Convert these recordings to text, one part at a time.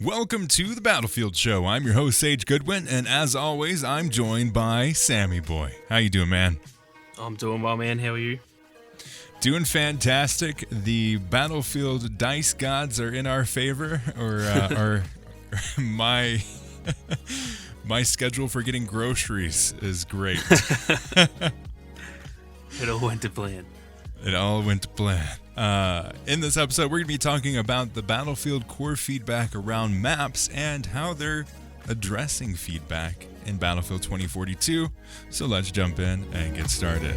Welcome to the Battlefield Show. I'm your host, Sage Goodwin, and as always, I'm joined by Sammy Boy. How you doing, man? I'm doing well, man. How are you? Doing fantastic. The Battlefield dice gods are in our favor, or my my schedule for getting groceries is great. It all went to plan. It all went to plan. In this episode, we're going to be talking about the Battlefield core feedback around maps and how they're addressing feedback in Battlefield 2042. So let's jump in and get started.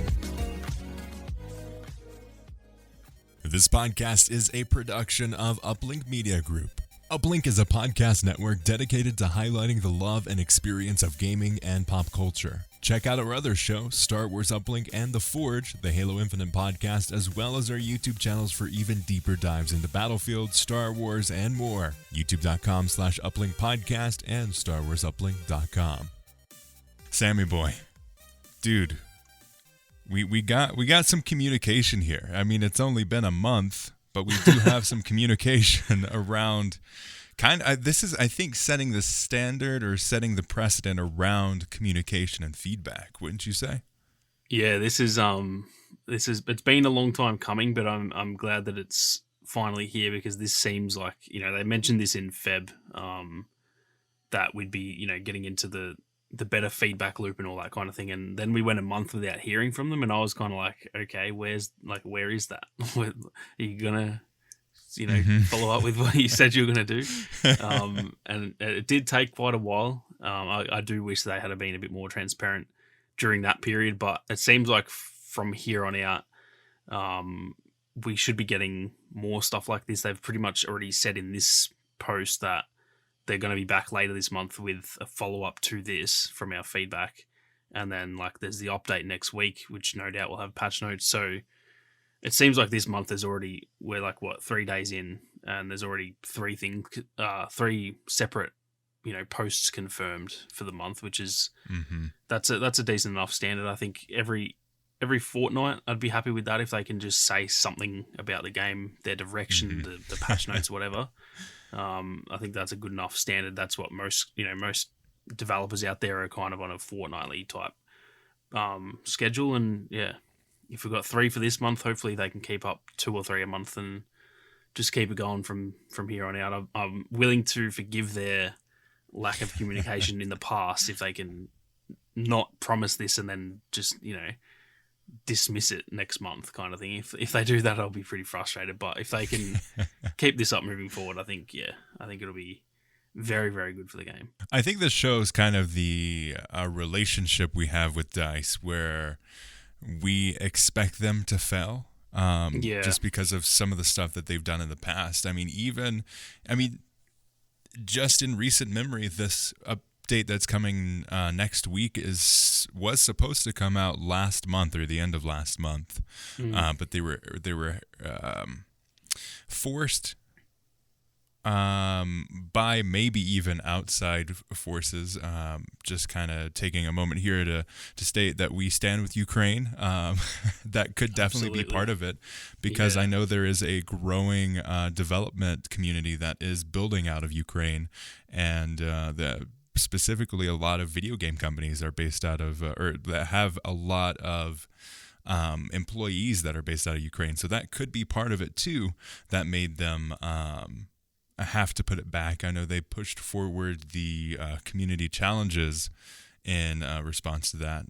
This podcast is a production of Uplink Media Group. Uplink is a podcast network dedicated to highlighting the love and experience of gaming and pop culture. Check out our other shows, Star Wars Uplink and The Forge, the Halo Infinite podcast, as well as our YouTube channels for even deeper dives into Battlefield, Star Wars, and more. YouTube.com/Uplink podcast and StarWarsUplink.com. Sammy boy, dude, we got some communication here. I mean, it's only been a month, but we do have some communication around. This is, I think, setting the standard or setting the precedent around communication and feedback. Wouldn't you say? Yeah, it's been a long time coming, but I'm glad that it's finally here because this seems like, they mentioned this in Feb, that we'd be, getting into the better feedback loop and all that kind of thing. And then we went a month without hearing from them, and I was kind of like, okay, where is that? Are you gonna follow up with what you said you were going to do. And it did take quite a while. I do wish they had been a bit more transparent during that period, but it seems like from here on out, we should be getting more stuff like this. They've pretty much already said in this post that they're going to be back later this month with a follow-up to this from our feedback. And then there's the update next week, which no doubt will have patch notes. So it seems like this month we're 3 days in, and there's already three separate, posts confirmed for the month, which is that's a decent enough standard. I think every fortnight I'd be happy with that if they can just say something about the game, their direction, the patch notes, whatever. I think that's a good enough standard. That's what most developers out there are kind of on a fortnightly type schedule, and yeah. If we've got 3 for this month, hopefully they can keep up 2 or 3 a month and just keep it going from here on out. I'm willing to forgive their lack of communication in the past if they can not promise this and then just, dismiss it next month kind of thing. If they do that, I'll be pretty frustrated. But if they can keep this up moving forward, I think it'll be very, very good for the game. I think this shows kind of the relationship we have with DICE where we expect them to fail just because of some of the stuff that they've done in the past. I mean, just in recent memory, this update that's coming next week was supposed to come out last month or the end of last month, but they were forced by maybe even outside forces, just kind of taking a moment here to state that we stand with Ukraine. That could definitely be part of it, because I know there is a growing development community that is building out of Ukraine, and specifically a lot of video game companies are based out of, or that have a lot of employees that are based out of Ukraine. So that could be part of it too, that made them I have to put it back. I know they pushed forward the community challenges in response to that,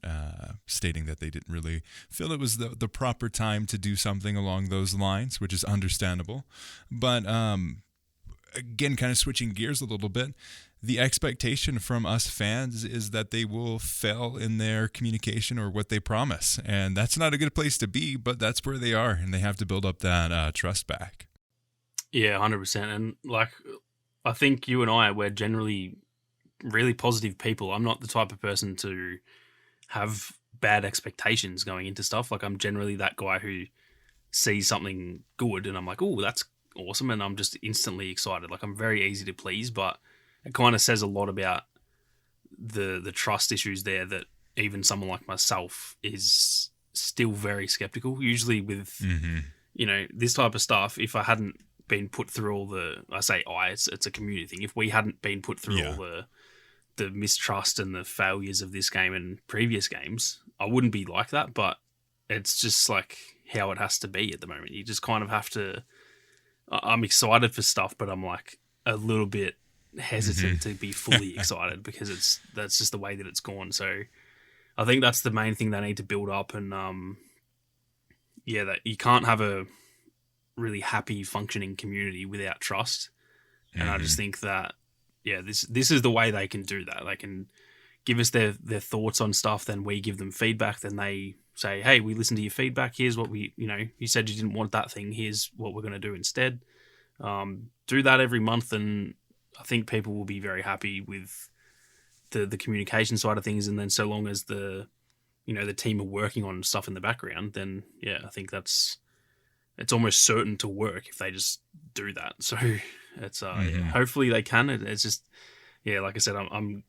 stating that they didn't really feel it was the proper time to do something along those lines, which is understandable. But again, kind of switching gears a little bit, the expectation from us fans is that they will fail in their communication or what they promise. And that's not a good place to be, but that's where they are, and they have to build up that trust back. Yeah, 100%. And I think you and we're generally really positive people. I'm not the type of person to have bad expectations going into stuff. I'm generally that guy who sees something good and I'm like, oh, that's awesome. And I'm just instantly excited. I'm very easy to please, but it kind of says a lot about the trust issues there that even someone like myself is still very skeptical. Usually with, this type of stuff, if I hadn't been put through all it's a community thing. If we hadn't been put through all the mistrust and the failures of this game and previous games, I wouldn't be like that. But it's just like how it has to be at the moment. You just kind of have to. I'm excited for stuff, but I'm like a little bit hesitant to be fully excited because that's just the way that it's gone. So I think that's the main thing they need to build up, and that you can't have a really happy functioning community without trust. And I just think that this is the way they can do that. They can give us their thoughts on stuff, then we give them feedback, then they say, hey, we listened to your feedback, here's what you said you didn't want that thing, here's what we're going to do instead. Do that every month, and I think people will be very happy with the communication side of things. And then so long as the team are working on stuff in the background, then I think it's almost certain to work if they just do that. So it's hopefully they can. It's just like I said, I'm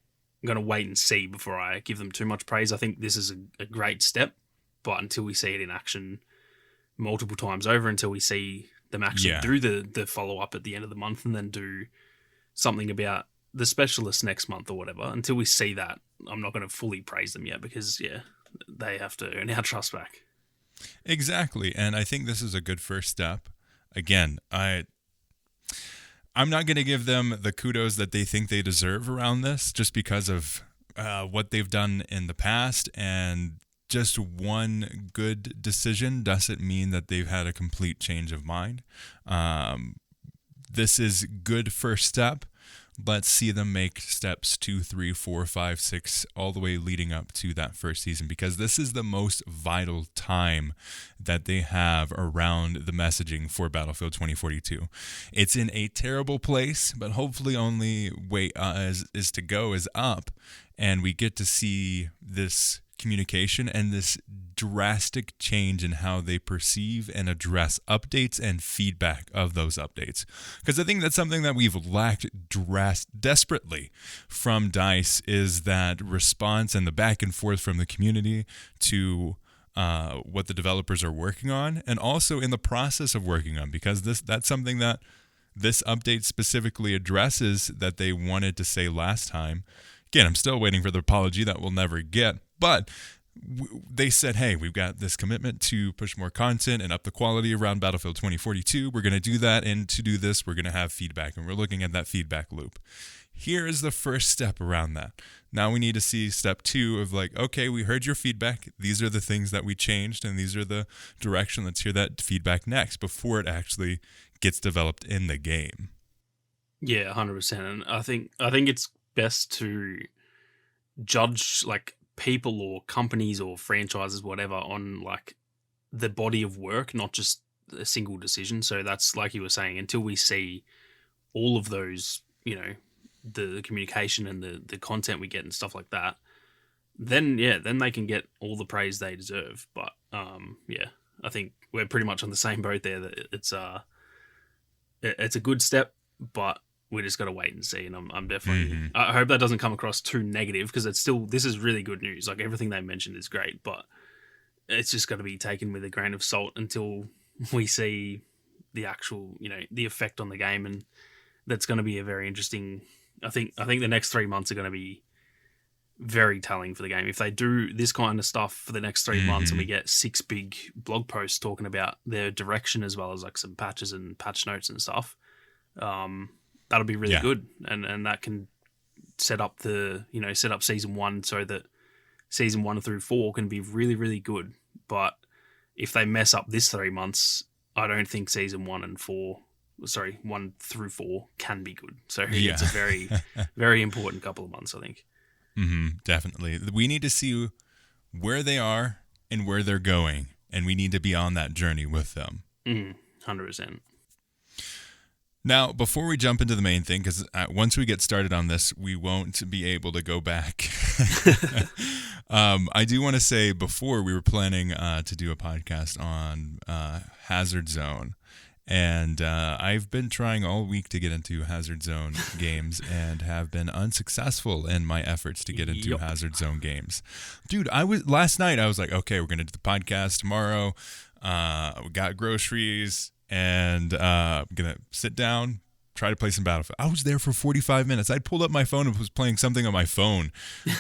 going to wait and see before I give them too much praise. I think this is a great step, but until we see it in action multiple times over, until we see them actually do the follow-up at the end of the month and then do something about the specialists next month or whatever, until we see that, I'm not going to fully praise them yet because, they have to earn our trust back. Exactly, and I think this is a good first step. Again, I'm not going to give them the kudos that they think they deserve around this just because of what they've done in the past, and just one good decision doesn't mean that they've had a complete change of mind. This is good first step. Let's see them make steps 2, 3, 4, 5, 6, all the way leading up to that first season, because this is the most vital time that they have around the messaging for Battlefield 2042. It's in a terrible place, but hopefully only way is to go is up, and we get to see this communication and this drastic change in how they perceive and address updates and feedback of those updates. Because I think that's something that we've lacked desperately from DICE, is that response and the back and forth from the community to what the developers are working on, and also in the process of working on, because that's something that this update specifically addresses that they wanted to say last time. Again, I'm still waiting for the apology that we'll never get, but they said, hey, we've got this commitment to push more content and up the quality around Battlefield 2042. We're going to do that, and to do this, we're going to have feedback, and we're looking at that feedback loop. Here is the first step around that. Now we need to see step 2 of like, okay, we heard your feedback. These are the things that we changed, and these are the direction. Let's hear that feedback next before it actually gets developed in the game. Yeah, 100%. And I think it's best to judge like people or companies or franchises, whatever, on like the body of work, not just a single decision. So that's like you were saying, until we see all of those, the communication and the content we get and stuff like that, then they can get all the praise they deserve. But I think we're pretty much on the same boat there, that it's a good step, but we just got to wait and see. And I'm definitely, I hope that doesn't come across too negative, because this is really good news. Like, everything they mentioned is great, but it's just got to be taken with a grain of salt until we see the actual, the effect on the game. And that's going to be a very interesting, I think the next 3 months are going to be very telling for the game. If they do this kind of stuff for the next 3 months and we get 6 big blog posts talking about their direction, as well as like some patches and patch notes and stuff, that'll be really good, and that can set up season 1 so that season 1 through 4 can be really, really good. But if they mess up this 3 months, I don't think season 1 through 4 can be good. So it's a very, very important couple of months, I think. Definitely. We need to see where they are and where they're going, and we need to be on that journey with them. 100%. Now, before we jump into the main thing, because once we get started on this, we won't be able to go back. I do want to say, before we were planning to do a podcast on Hazard Zone, and I've been trying all week to get into Hazard Zone games and have been unsuccessful in my efforts to get into Hazard Zone games. Dude, last night I was like, okay, we're going to do the podcast tomorrow. We got groceries. and I'm gonna sit down, try to play some Battlefield. I was there for 45 minutes. I pulled up my phone and was playing something on my phone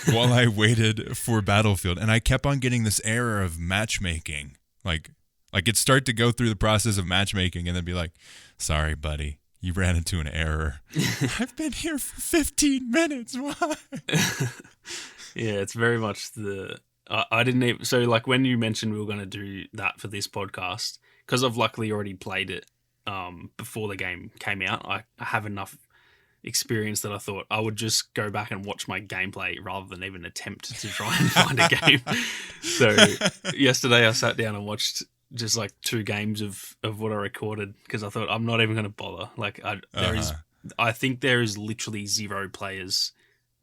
while I waited for Battlefield, and I kept on getting this error of matchmaking. Like it'd start to go through the process of matchmaking and then be like, sorry, buddy, you ran into an error. I've been here for 15 minutes. Why? Yeah, it's very much I didn't even... So, like, when you mentioned we were going to do that for this podcast, because I've luckily already played it before the game came out, I have enough experience that I thought I would just go back and watch my gameplay rather than even attempt to try and find a game. So, yesterday I sat down and watched just like 2 games of what I recorded because I thought I'm not even going to bother. Like I think there is literally 0 players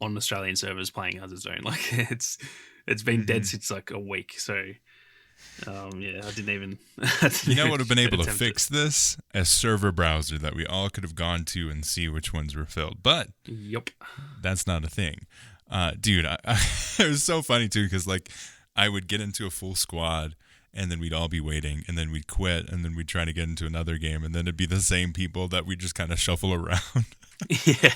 on Australian servers playing Hazard Zone. Like it's been dead since like a week. So yeah, I didn't even. You know what would have been able to fix this? A server browser that we all could have gone to and see which ones were filled. But yep, that's not a thing, dude. It was so funny too because like I would get into a full squad. And then we'd all be waiting, and then we'd quit, and then we'd try to get into another game, and then it'd be the same people that we just kind of shuffle around. Yeah,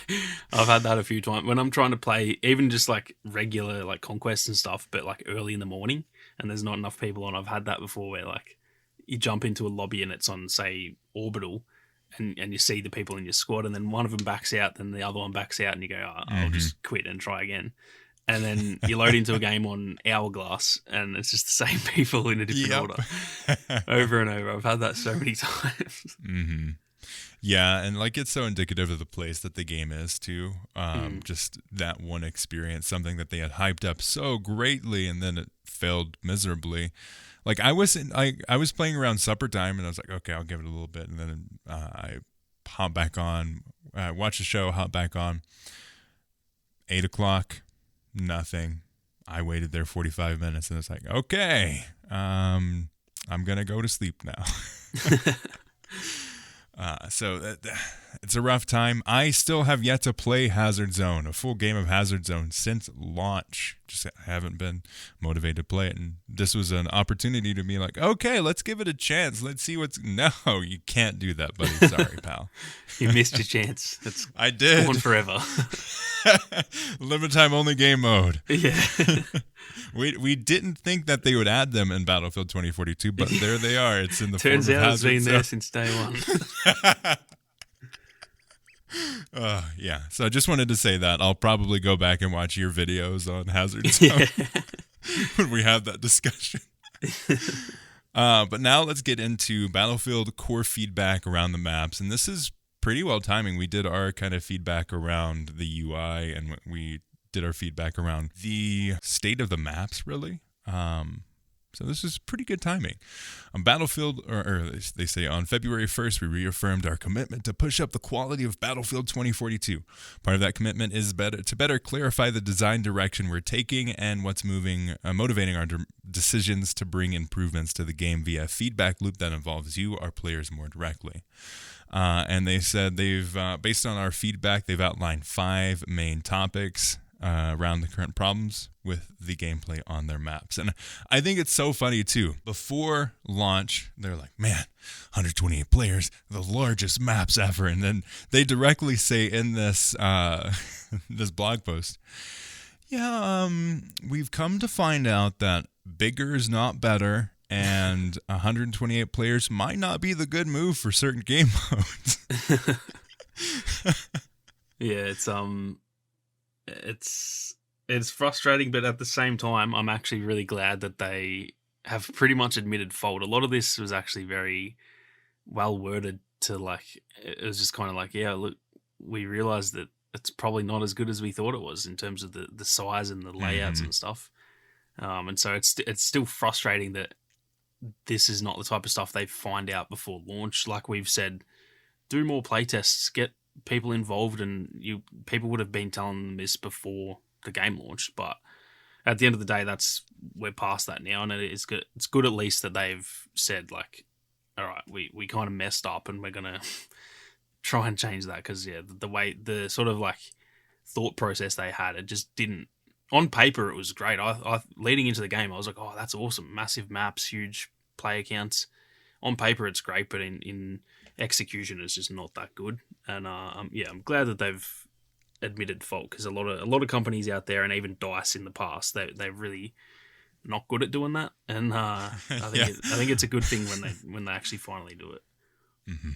I've had that a few times when I'm trying to play, even just like regular like conquests and stuff, but like early in the morning, and there's not enough people on. I've had that before where like you jump into a lobby and it's on say orbital, and you see the people in your squad, and then one of them backs out, then the other one backs out, and you go, oh, I'll just quit and try again. And then you load into a game on Hourglass, and it's just the same people in a different order, over and over. I've had that so many times. Mm-hmm. Yeah, and like it's so indicative of the place that the game is too. Just that one experience, something that they had hyped up so greatly, and then it failed miserably. Like I was playing around supper time, and I was like, okay, I'll give it a little bit, and then I hop back on, watch the show, hop back on. 8:00. Nothing. I waited there 45 minutes and it's like, okay, I'm going to go to sleep now. So it's a rough time. I still have yet to play Hazard Zone, a full game of Hazard Zone since launch. Just haven't been motivated to play it. And this was an opportunity to be like, okay, let's give it a chance. Let's see what's... No, you can't do that, buddy. Sorry, pal. You missed your chance. I did. Gone forever. Limited time only game mode. Yeah. We didn't think that they would add them in Battlefield 2042, but there they are. It's in the Turns form of out Hazard it's been Zone. there since day one. Yeah. So I just wanted to say that. I'll probably go back and watch your videos on Hazard Zone when we have that discussion. But now let's get into Battlefield core feedback around the maps. And this is pretty well timing. We did our kind of feedback around the UI, and we did our feedback around the state of the maps, really. So this is pretty good timing. On Battlefield, or they say on February 1st, we reaffirmed our commitment to push up the quality of Battlefield 2042. Part of that commitment is to better clarify the design direction we're taking and what's motivating our decisions to bring improvements to the game via a feedback loop that involves you, our players, more directly. And they said they've, based on our feedback, they've outlined 5 main topics around the current problems with the gameplay on their maps. And I think it's so funny too. Before launch, they're like, man, 128 players, the largest maps ever. And then they directly say in this this blog post, yeah, we've come to find out that bigger is not better, and 128 players might not be the good move for certain game modes. Yeah, it's frustrating, but at the same time, I'm actually really glad that they have pretty much admitted fault. A lot of this was actually very well worded to like, it was just kind of like, yeah, look, we realized that it's probably not as good as we thought it was in terms of the size and the layouts and stuff. And so it's still frustrating that this is not the type of stuff they find out before launch. Like we've said, do more playtests, get people involved, and people would have been telling them this before the game launched. But at the end of the day, we're past that now, and it's good. It's good at least that they've said like, all right, we kind of messed up, and we're gonna try and change that, because yeah, the sort of like thought process they had, it just didn't. On paper, it was great. I leading into the game, I was like, oh, that's awesome, massive maps, huge player counts. on paper it's great, but in execution it's just not that good. And I'm glad that they've admitted fault, because a lot of companies out there, and even DICE in the past, they're really not good at doing that. And I think it's a good thing when they actually finally do it. Mm-hmm.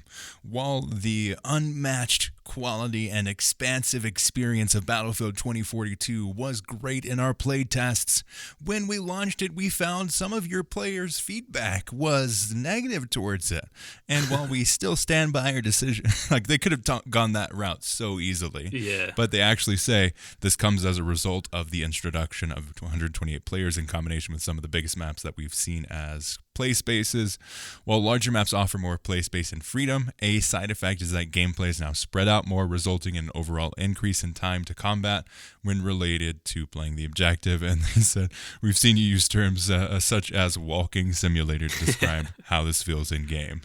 While the unmatched quality and expansive experience of Battlefield 2042 was great in our playtests, when we launched it, we found some of your players' feedback was negative towards it. And while we still stand by our decision, like they could have gone that route so easily. Yeah. But they actually say this comes as a result of the introduction of 128 players in combination with some of the biggest maps that we've seen as play spaces. While larger maps offer more play space and freedom, a side effect is that gameplay is now spread out more, resulting in an overall increase in time to combat when related to playing the objective. And they said, we've seen you use terms such as walking simulator to describe how this feels in game.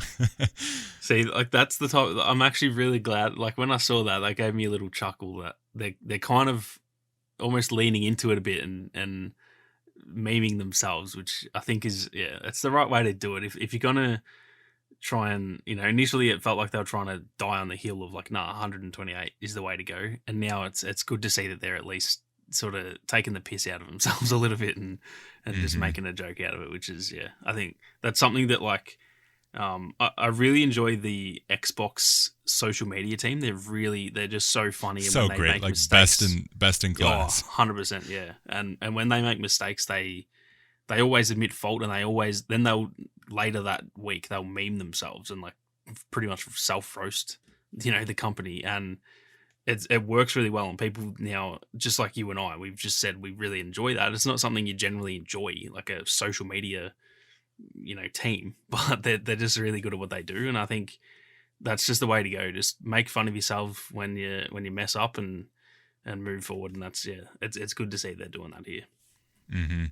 See, like that's the top. I'm actually really glad. Like when I saw that gave me a little chuckle that they're kind of almost leaning into it a bit and memeing themselves, which I think is, it's the right way to do it. If you're gonna try and, initially it felt like they were trying to die on the hill of like, 128 is the way to go, and now it's good to see that they're at least sort of taking the piss out of themselves a little bit and just making a joke out of it, which is, I think that's something that like I really enjoy the Xbox social media team. They're just so funny. So when they great, make like mistakes, best in class. 100%, yeah. And when they make mistakes, they always admit fault, and they'll later that week they'll meme themselves and like pretty much self roast, the company, and it works really well. And people now, just like you and I, we've just said we really enjoy that. It's not something you generally enjoy, like a social media team, but they're just really good at what they do, and I think that's just the way to go. Just make fun of yourself when you mess up and move forward, and that's it's good to see they're doing that here. Mm-hmm.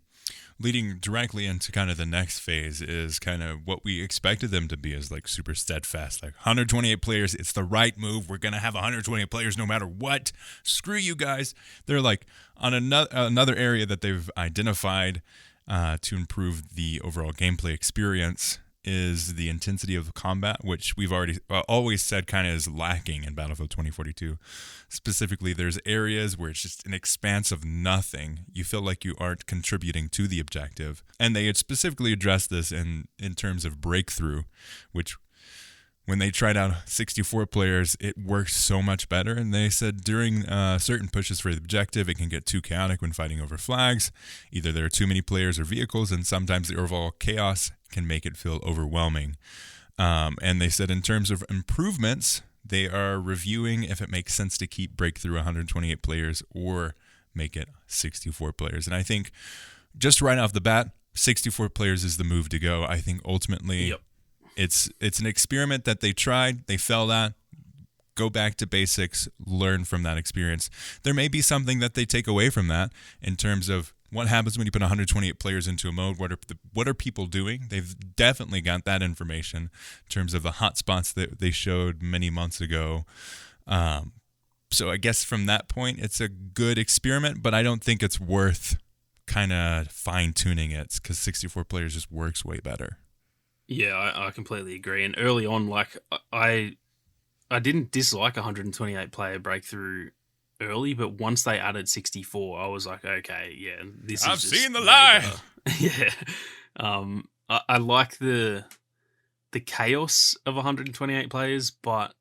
Leading directly into kind of the next phase is kind of what we expected them to be, is like super steadfast, like 128 players, it's the right move, we're gonna have 128 players no matter what, screw you guys. They're like on another area that they've identified to improve the overall gameplay experience is the intensity of the combat, which we've already always said kind of is lacking in Battlefield 2042. Specifically, there's areas where it's just an expanse of nothing. You feel like you aren't contributing to the objective. And they had specifically addressed this in terms of breakthrough, which when they tried out 64 players, it worked so much better. And they said during certain pushes for the objective, it can get too chaotic when fighting over flags. Either there are too many players or vehicles, and sometimes the overall chaos can make it feel overwhelming. And they said in terms of improvements, they are reviewing if it makes sense to keep breakthrough 128 players or make it 64 players. And I think just right off the bat, 64 players is the move to go. I think ultimately... Yep. It's an experiment that they tried, they failed at. Go back to basics, learn from that experience. There may be something that they take away from that in terms of what happens when you put 128 players into a mode. What are people doing? They've definitely got that information in terms of the hotspots that they showed many months ago. So I guess from that point, it's a good experiment, but I don't think it's worth kind of fine-tuning it, because 64 players just works way better. Yeah, I completely agree. And early on, like I didn't dislike 128 player breakthrough early, but once they added 64, I was like, okay, yeah, this I've is just seen the lie. Yeah. I like the chaos of 128 players, but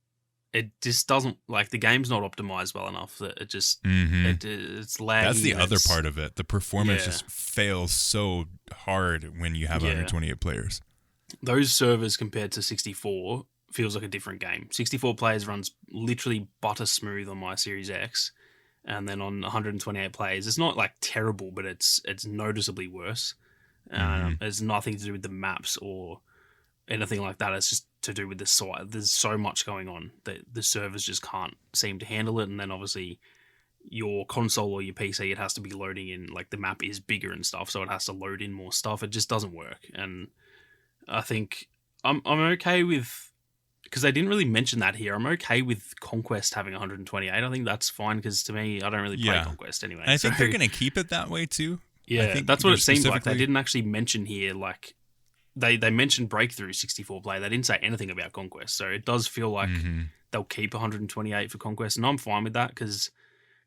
it just doesn't, like, the game's not optimized well enough that it just it's laggy. That's the other part of it. The performance just fails so hard when you have 128 players. Those servers compared to 64 feels like a different game. 64 players runs literally butter smooth on my Series X, and then on 128 players, it's not like terrible, but it's noticeably worse. It's nothing to do with the maps or anything like that. It's just to do with the site. There's so much going on that the servers just can't seem to handle it, and then obviously your console or your PC, it has to be loading in, like the map is bigger and stuff, so it has to load in more stuff. It just doesn't work, and I think I'm okay with, because they didn't really mention that here, I'm okay with Conquest having 128. I think that's fine, because to me, I don't really play Conquest anyway. And I think they're going to keep it that way too. Yeah, that's what it seems like. They didn't actually mention here, like, they mentioned Breakthrough 64 play. They didn't say anything about Conquest. So it does feel like they'll keep 128 for Conquest. And I'm fine with that because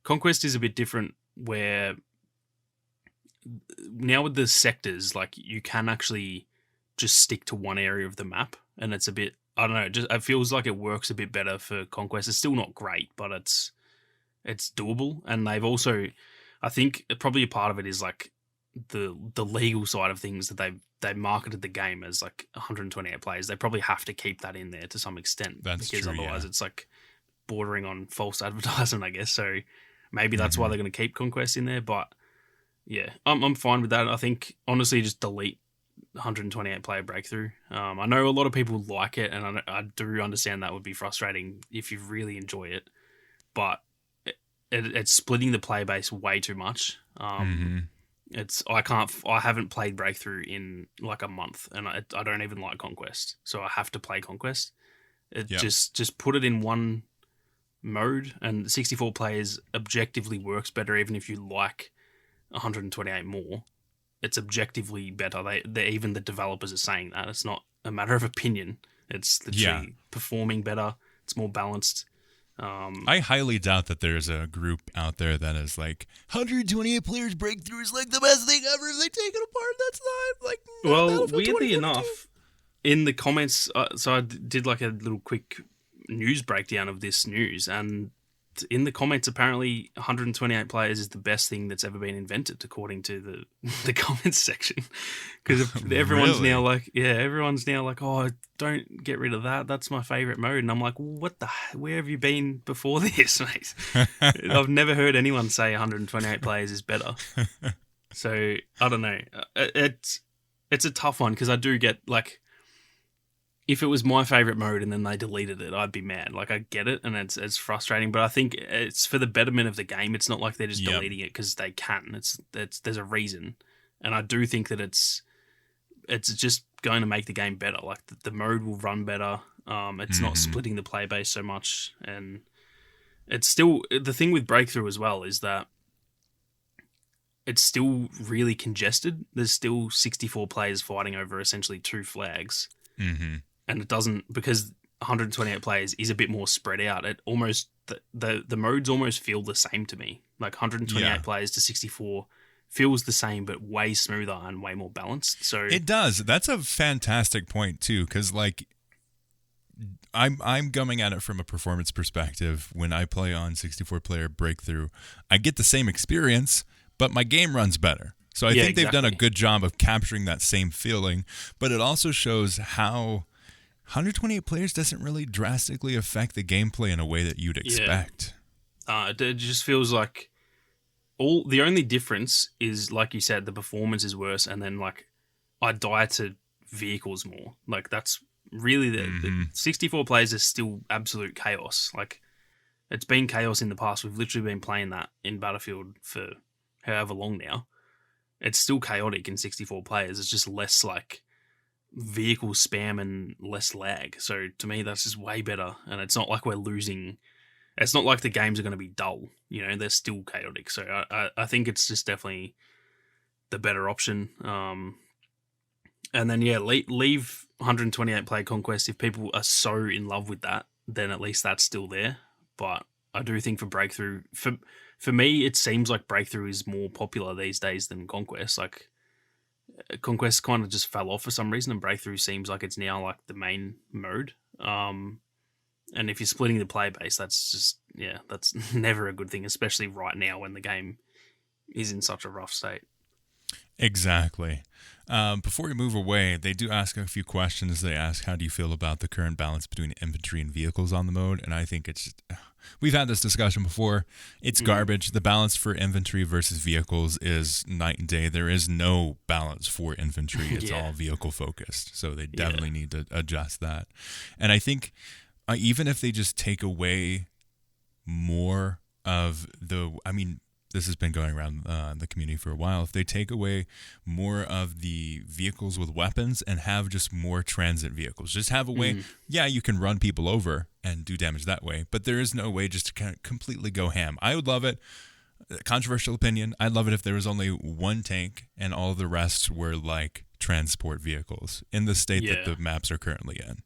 Conquest is a bit different where now with the sectors, like you can actually just stick to one area of the map. And it's a bit, I don't know, it feels like it works a bit better for Conquest. It's still not great, but it's doable. And they've also, I think probably a part of it is like the legal side of things that they marketed the game as like 128 players. They probably have to keep that in there to some extent. That's because true, otherwise it's like bordering on false advertisement, I guess. So maybe that's why they're going to keep Conquest in there. But yeah, I'm fine with that. I think honestly, just delete 128 player Breakthrough. I know a lot of people like it, and I do understand that would be frustrating if you really enjoy it, but it's splitting the player base way too much. I haven't played Breakthrough in like a month, and I don't even like Conquest, so I have to play Conquest. Just put it in one mode, and 64 players objectively works better, even if you like 128 more. It's objectively better. They even the developers are saying that. It's not a matter of opinion. It's literally performing better. It's more balanced. I highly doubt that there's a group out there that is like 128 players Breakthrough is like the best thing ever. If they take it apart, that's not like. Well, weirdly enough, in the comments, so I did like a little quick news breakdown of this news, and in the comments, apparently 128 players is the best thing that's ever been invented, according to the comments section. Because everyone's now like, oh, don't get rid of that. That's my favorite mode. And I'm like, where have you been before this, mate? I've never heard anyone say 128 players is better. So I don't know. It's a tough one because I do get like, if it was my favorite mode and then they deleted it, I'd be mad. Like, I get it, and it's frustrating, but I think it's for the betterment of the game. It's not like they're just deleting it because they can. There's a reason, and I do think that it's just going to make the game better. Like, the mode will run better. It's not splitting the player base so much, and it's still the thing with Breakthrough as well is that it's still really congested. There's still 64 players fighting over essentially 2 flags. Mm-hmm. And it doesn't, because 128 players is a bit more spread out. It almost the modes almost feel the same to me. Like 128 players to 64 feels the same, but way smoother and way more balanced. So it does. That's a fantastic point too, because like I'm coming at it from a performance perspective. When I play on 64 player Breakthrough, I get the same experience, but my game runs better. So I think they've done a good job of capturing that same feeling, but it also shows how 128 players doesn't really drastically affect the gameplay in a way that you'd expect. It just feels like the only difference is, like you said, the performance is worse, and then like I die to vehicles more. Like that's really the 64 players is still absolute chaos. Like it's been chaos in the past. We've literally been playing that in Battlefield for however long now. It's still chaotic in 64 players. It's just less like vehicle spam and less lag. So to me, that's just way better. And it's not like we're losing. It's not like the games are going to be dull. You know, they're still chaotic. So I think it's just definitely the better option. And then, leave 128 player Conquest. If people are so in love with that, then at least that's still there. But I do think for Breakthrough, for me, it seems like Breakthrough is more popular these days than Conquest. Like, Conquest kind of just fell off for some reason, and Breakthrough seems like it's now like the main mode. And if you're splitting the player base, that's never a good thing, especially right now when the game is in such a rough state. Exactly. Before we move away, they do ask a few questions. They ask, how do you feel about the current balance between infantry and vehicles on the mode? And I think we've had this discussion before. It's garbage. The balance for infantry versus vehicles is night and day. There is no balance for infantry. It's all vehicle focused. So they definitely need to adjust that. And I think even if they just take away more of this has been going around the community for a while. If they take away more of the vehicles with weapons and have just more transit vehicles, just have a way, you can run people over and do damage that way, but there is no way just to kind of completely go ham. I would love it. Controversial opinion. I'd love it if there was only one tank and all the rest were like transport vehicles in the state that Yeah. the maps are currently in.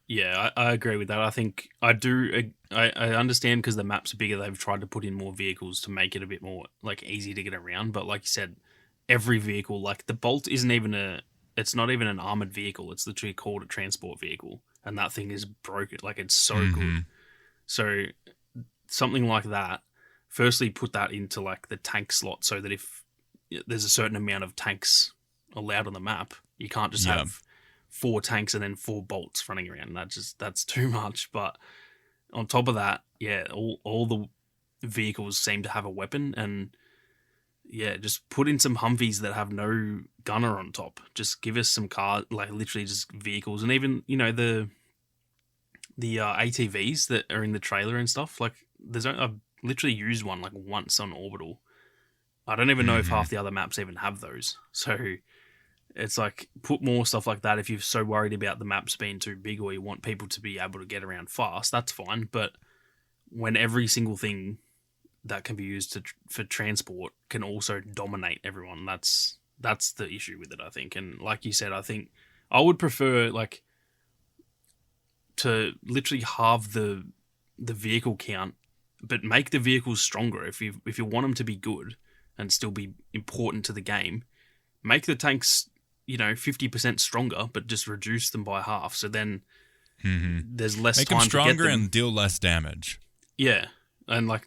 Yeah, I agree with that. I think I do. I understand because the maps are bigger. They've tried to put in more vehicles to make it a bit more like easy to get around. But like you said, every vehicle, like the Bolt, isn't even a. It's not even an armored vehicle. It's literally called a transport vehicle, and that thing is broken. Like it's so good. So something like that. Firstly, put that into like the tank slot, so that if there's a certain amount of tanks allowed on the map, you can't just have 4 tanks and then 4 bolts running around. That's too much. But on top of that, yeah, all the vehicles seem to have a weapon, and yeah, just put in some Humvees that have no gunner on top. Just give us some cars, like literally just vehicles, and even the ATVs that are in the trailer and stuff. Like I've literally used one like once on Orbital. I don't even know if half the other maps even have those. So it's like, put more stuff like that. If you're so worried about the maps being too big or you want people to be able to get around fast, that's fine. But when every single thing that can be used for transport can also dominate everyone, that's the issue with it, I think. And like you said, I think I would prefer like to literally halve the vehicle count, but make the vehicles stronger. If you want them to be good and still be important to the game, make the tanks 50% stronger, but just reduce them by half. So then there's less Make time them stronger to get them. and deal less damage. Yeah, and I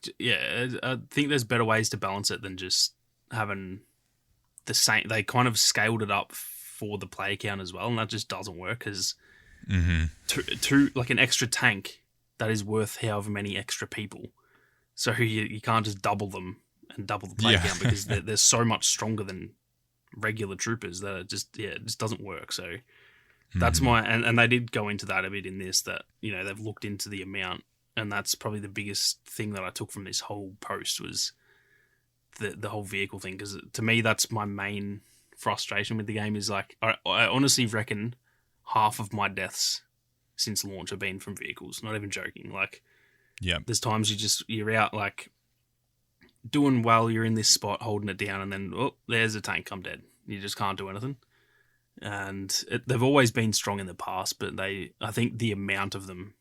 think there's better ways to balance it than just having the same. They kind of scaled it up for the player count as well, and that just doesn't work because two like an extra tank that is worth however many extra people. So you can't just double them and double the player count because they're so much stronger than regular troopers that it just doesn't work. So that's and they did go into that a bit in this, that they've looked into the amount, and that's probably the biggest thing that I took from this whole post was the whole vehicle thing, because to me that's my main frustration with the game. Is like I honestly reckon half of my deaths since launch have been from vehicles, not even joking. Like there's times you're out like doing well, you're in this spot holding it down, and then there's a tank, I'm dead. You just can't do anything. And they've always been strong in the past, but I think the amount of them,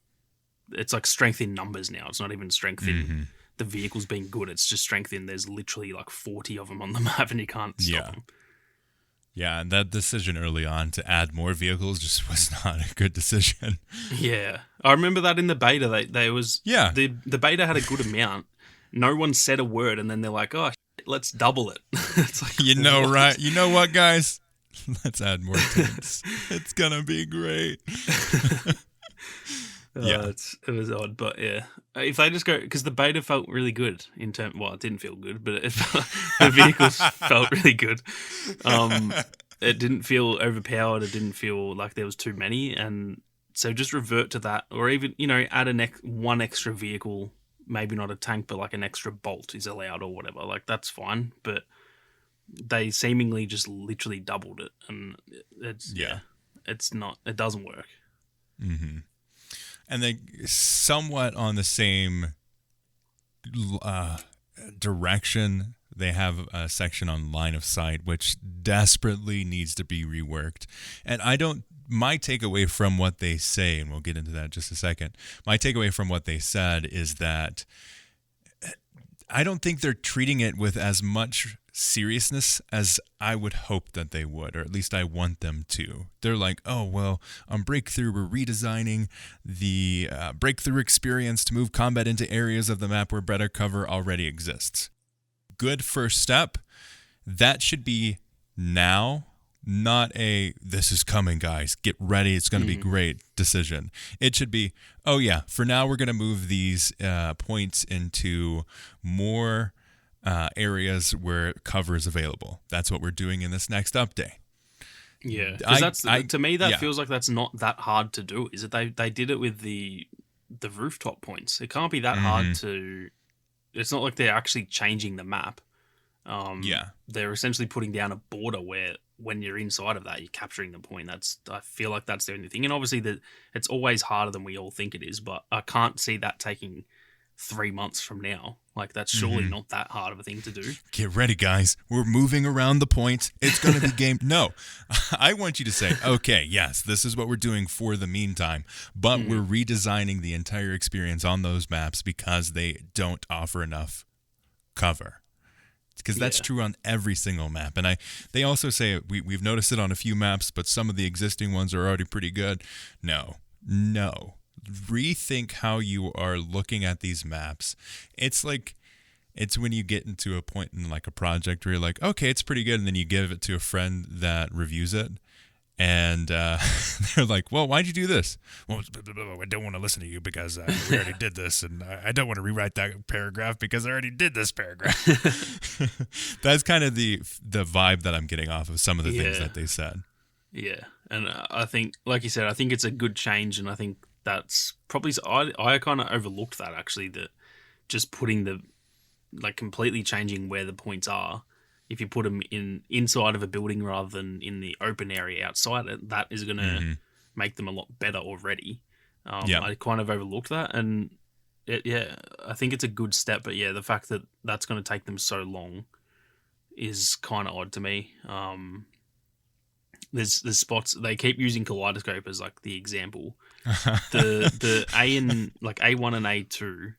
it's like strength in numbers now. It's not even strength in the vehicles being good. It's just strength in there's literally like 40 of them on the map and you can't stop them. Yeah, and that decision early on to add more vehicles just was not a good decision. Yeah. I remember that in the beta, the beta had a good amount. No one said a word, and then they're like, "Oh, let's double it." It's like, what? Right? You know what, guys? Let's add more tanks. It's gonna be great. It was odd, but yeah. If they just go, because the beta felt really good in terms. Well, it didn't feel good, but the vehicles felt really good. It didn't feel overpowered. It didn't feel like there was too many, and so just revert to that, or even add one extra vehicle. Maybe not a tank, but like an extra bolt is allowed or whatever. Like that's fine, but they seemingly just literally doubled it, and it's not. It doesn't work. And they somewhat on the same direction. They have a section on line of sight, which desperately needs to be reworked. And my takeaway from what they say, and we'll get into that in just a second, my takeaway from what they said is that I don't think they're treating it with as much seriousness as I would hope that they would, or at least I want them to. They're like, oh, well, on Breakthrough, we're redesigning the Breakthrough experience to move combat into areas of the map where better cover already exists. Good first step. That should be now, not this is coming, guys, get ready, it's going to be great decision. It should be, oh yeah, for now we're going to move these points into more areas where cover is available. That's what we're doing in this next update. Yeah, because to me that feels like that's not that hard to do. Is it? They did it with the rooftop points. It can't be that hard to. It's not like they're actually changing the map. They're essentially putting down a border where when you're inside of that, you're capturing the point. I feel like that's the only thing. And obviously it's always harder than we all think it is, but I can't see that taking 3 months from now Like, that's surely not that hard of a thing to do. Get ready, guys. We're moving around the points. It's going to be game. No, I want you to say, okay, yes, this is what we're doing for the meantime, but we're redesigning the entire experience on those maps because they don't offer enough cover. Because that's true on every single map. And they also say, we've noticed it on a few maps, but some of the existing ones are already pretty good. No. Rethink how you are looking at these maps. It's when you get into a point in like a project where you're like, okay, it's pretty good, and then you give it to a friend that reviews it, and they're like, well, why'd you do this? Well, I don't want to listen to you because we already did this, and I don't want to rewrite that paragraph because I already did this paragraph. That's kind of the vibe that I'm getting off of some of the things that they said. Yeah, and I think, like you said, I think it's a good change, and I think that's probably, I kind of overlooked that, actually, that just putting completely changing where the points are. If you put them inside of a building rather than in the open area outside it, that is going to make them a lot better already. I kind of overlooked that, and I think it's a good step, but the fact that that's going to take them so long is kind of odd to me. There's spots they keep using Kaleidoscope as like the example. The A1 and A2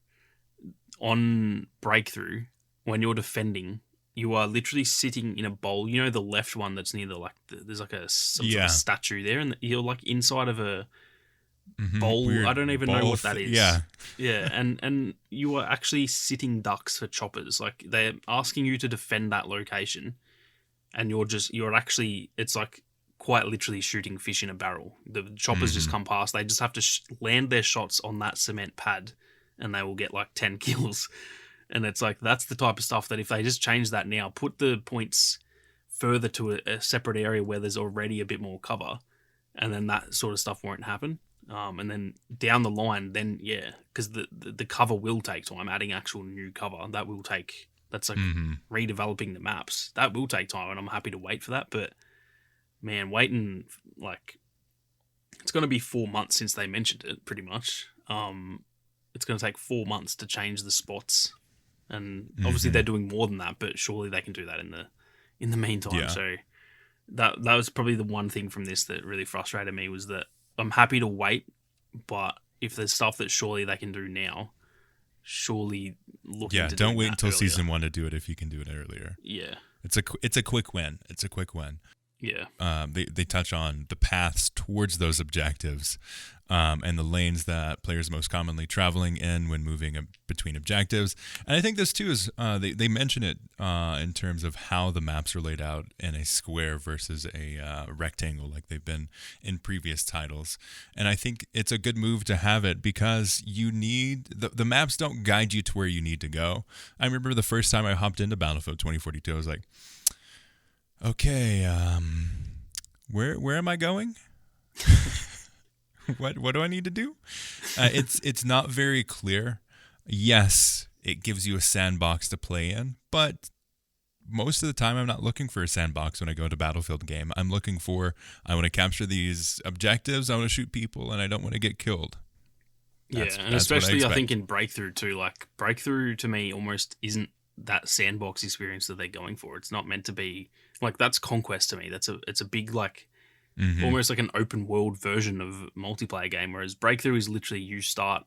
on breakthrough, when you're defending, you are literally sitting in a bowl. You know, the left one that's near there's like some sort of statue there, and you're like inside of a bowl. I don't even know what that is. Yeah, and you are actually sitting ducks for choppers. Like, they're asking you to defend that location, and it's like quite literally shooting fish in a barrel. The choppers just come past. They just have to land their shots on that cement pad, and they will get like 10 kills. And it's like, that's the type of stuff that if they just change that now, put the points further to a separate area where there's already a bit more cover, and then that sort of stuff won't happen. And then down the line, then because the cover will take time. Adding actual new cover, that's like redeveloping the maps. That will take time, and I'm happy to wait for that. But man, waiting, like, it's going to be 4 months since they mentioned it, pretty much. It's going to take 4 months to change the spots, and obviously they're doing more than that, but surely they can do that in the meantime. Yeah. So that was probably the one thing from this that really frustrated me, was that I'm happy to wait, but if there's stuff that surely they can do now, surely look into doing don't wait until earlier. Season 1 to do it if you can do it earlier. Yeah. It's a quick win. It's a quick win. Yeah. They touch on the paths towards those objectives, and the lanes that players most commonly traveling in when moving between objectives. And I think this too is they mention it in terms of how the maps are laid out in a square versus a rectangle, like they've been in previous titles. And I think it's a good move to have it, because you need the maps don't guide you to where you need to go. I remember the first time I hopped into Battlefield 2042, I was like, okay, where am I going? What do I need to do? It's not very clear. Yes, it gives you a sandbox to play in, but most of the time I'm not looking for a sandbox when I go to Battlefield game. I'm looking for, I want to capture these objectives, I want to shoot people, and I don't want to get killed. That's especially I think in Breakthrough too. Like, Breakthrough to me almost isn't that sandbox experience that they're going for. It's not meant to be like, that's Conquest to me. It's a big, like, almost like an open world version of multiplayer game, whereas Breakthrough is literally you start,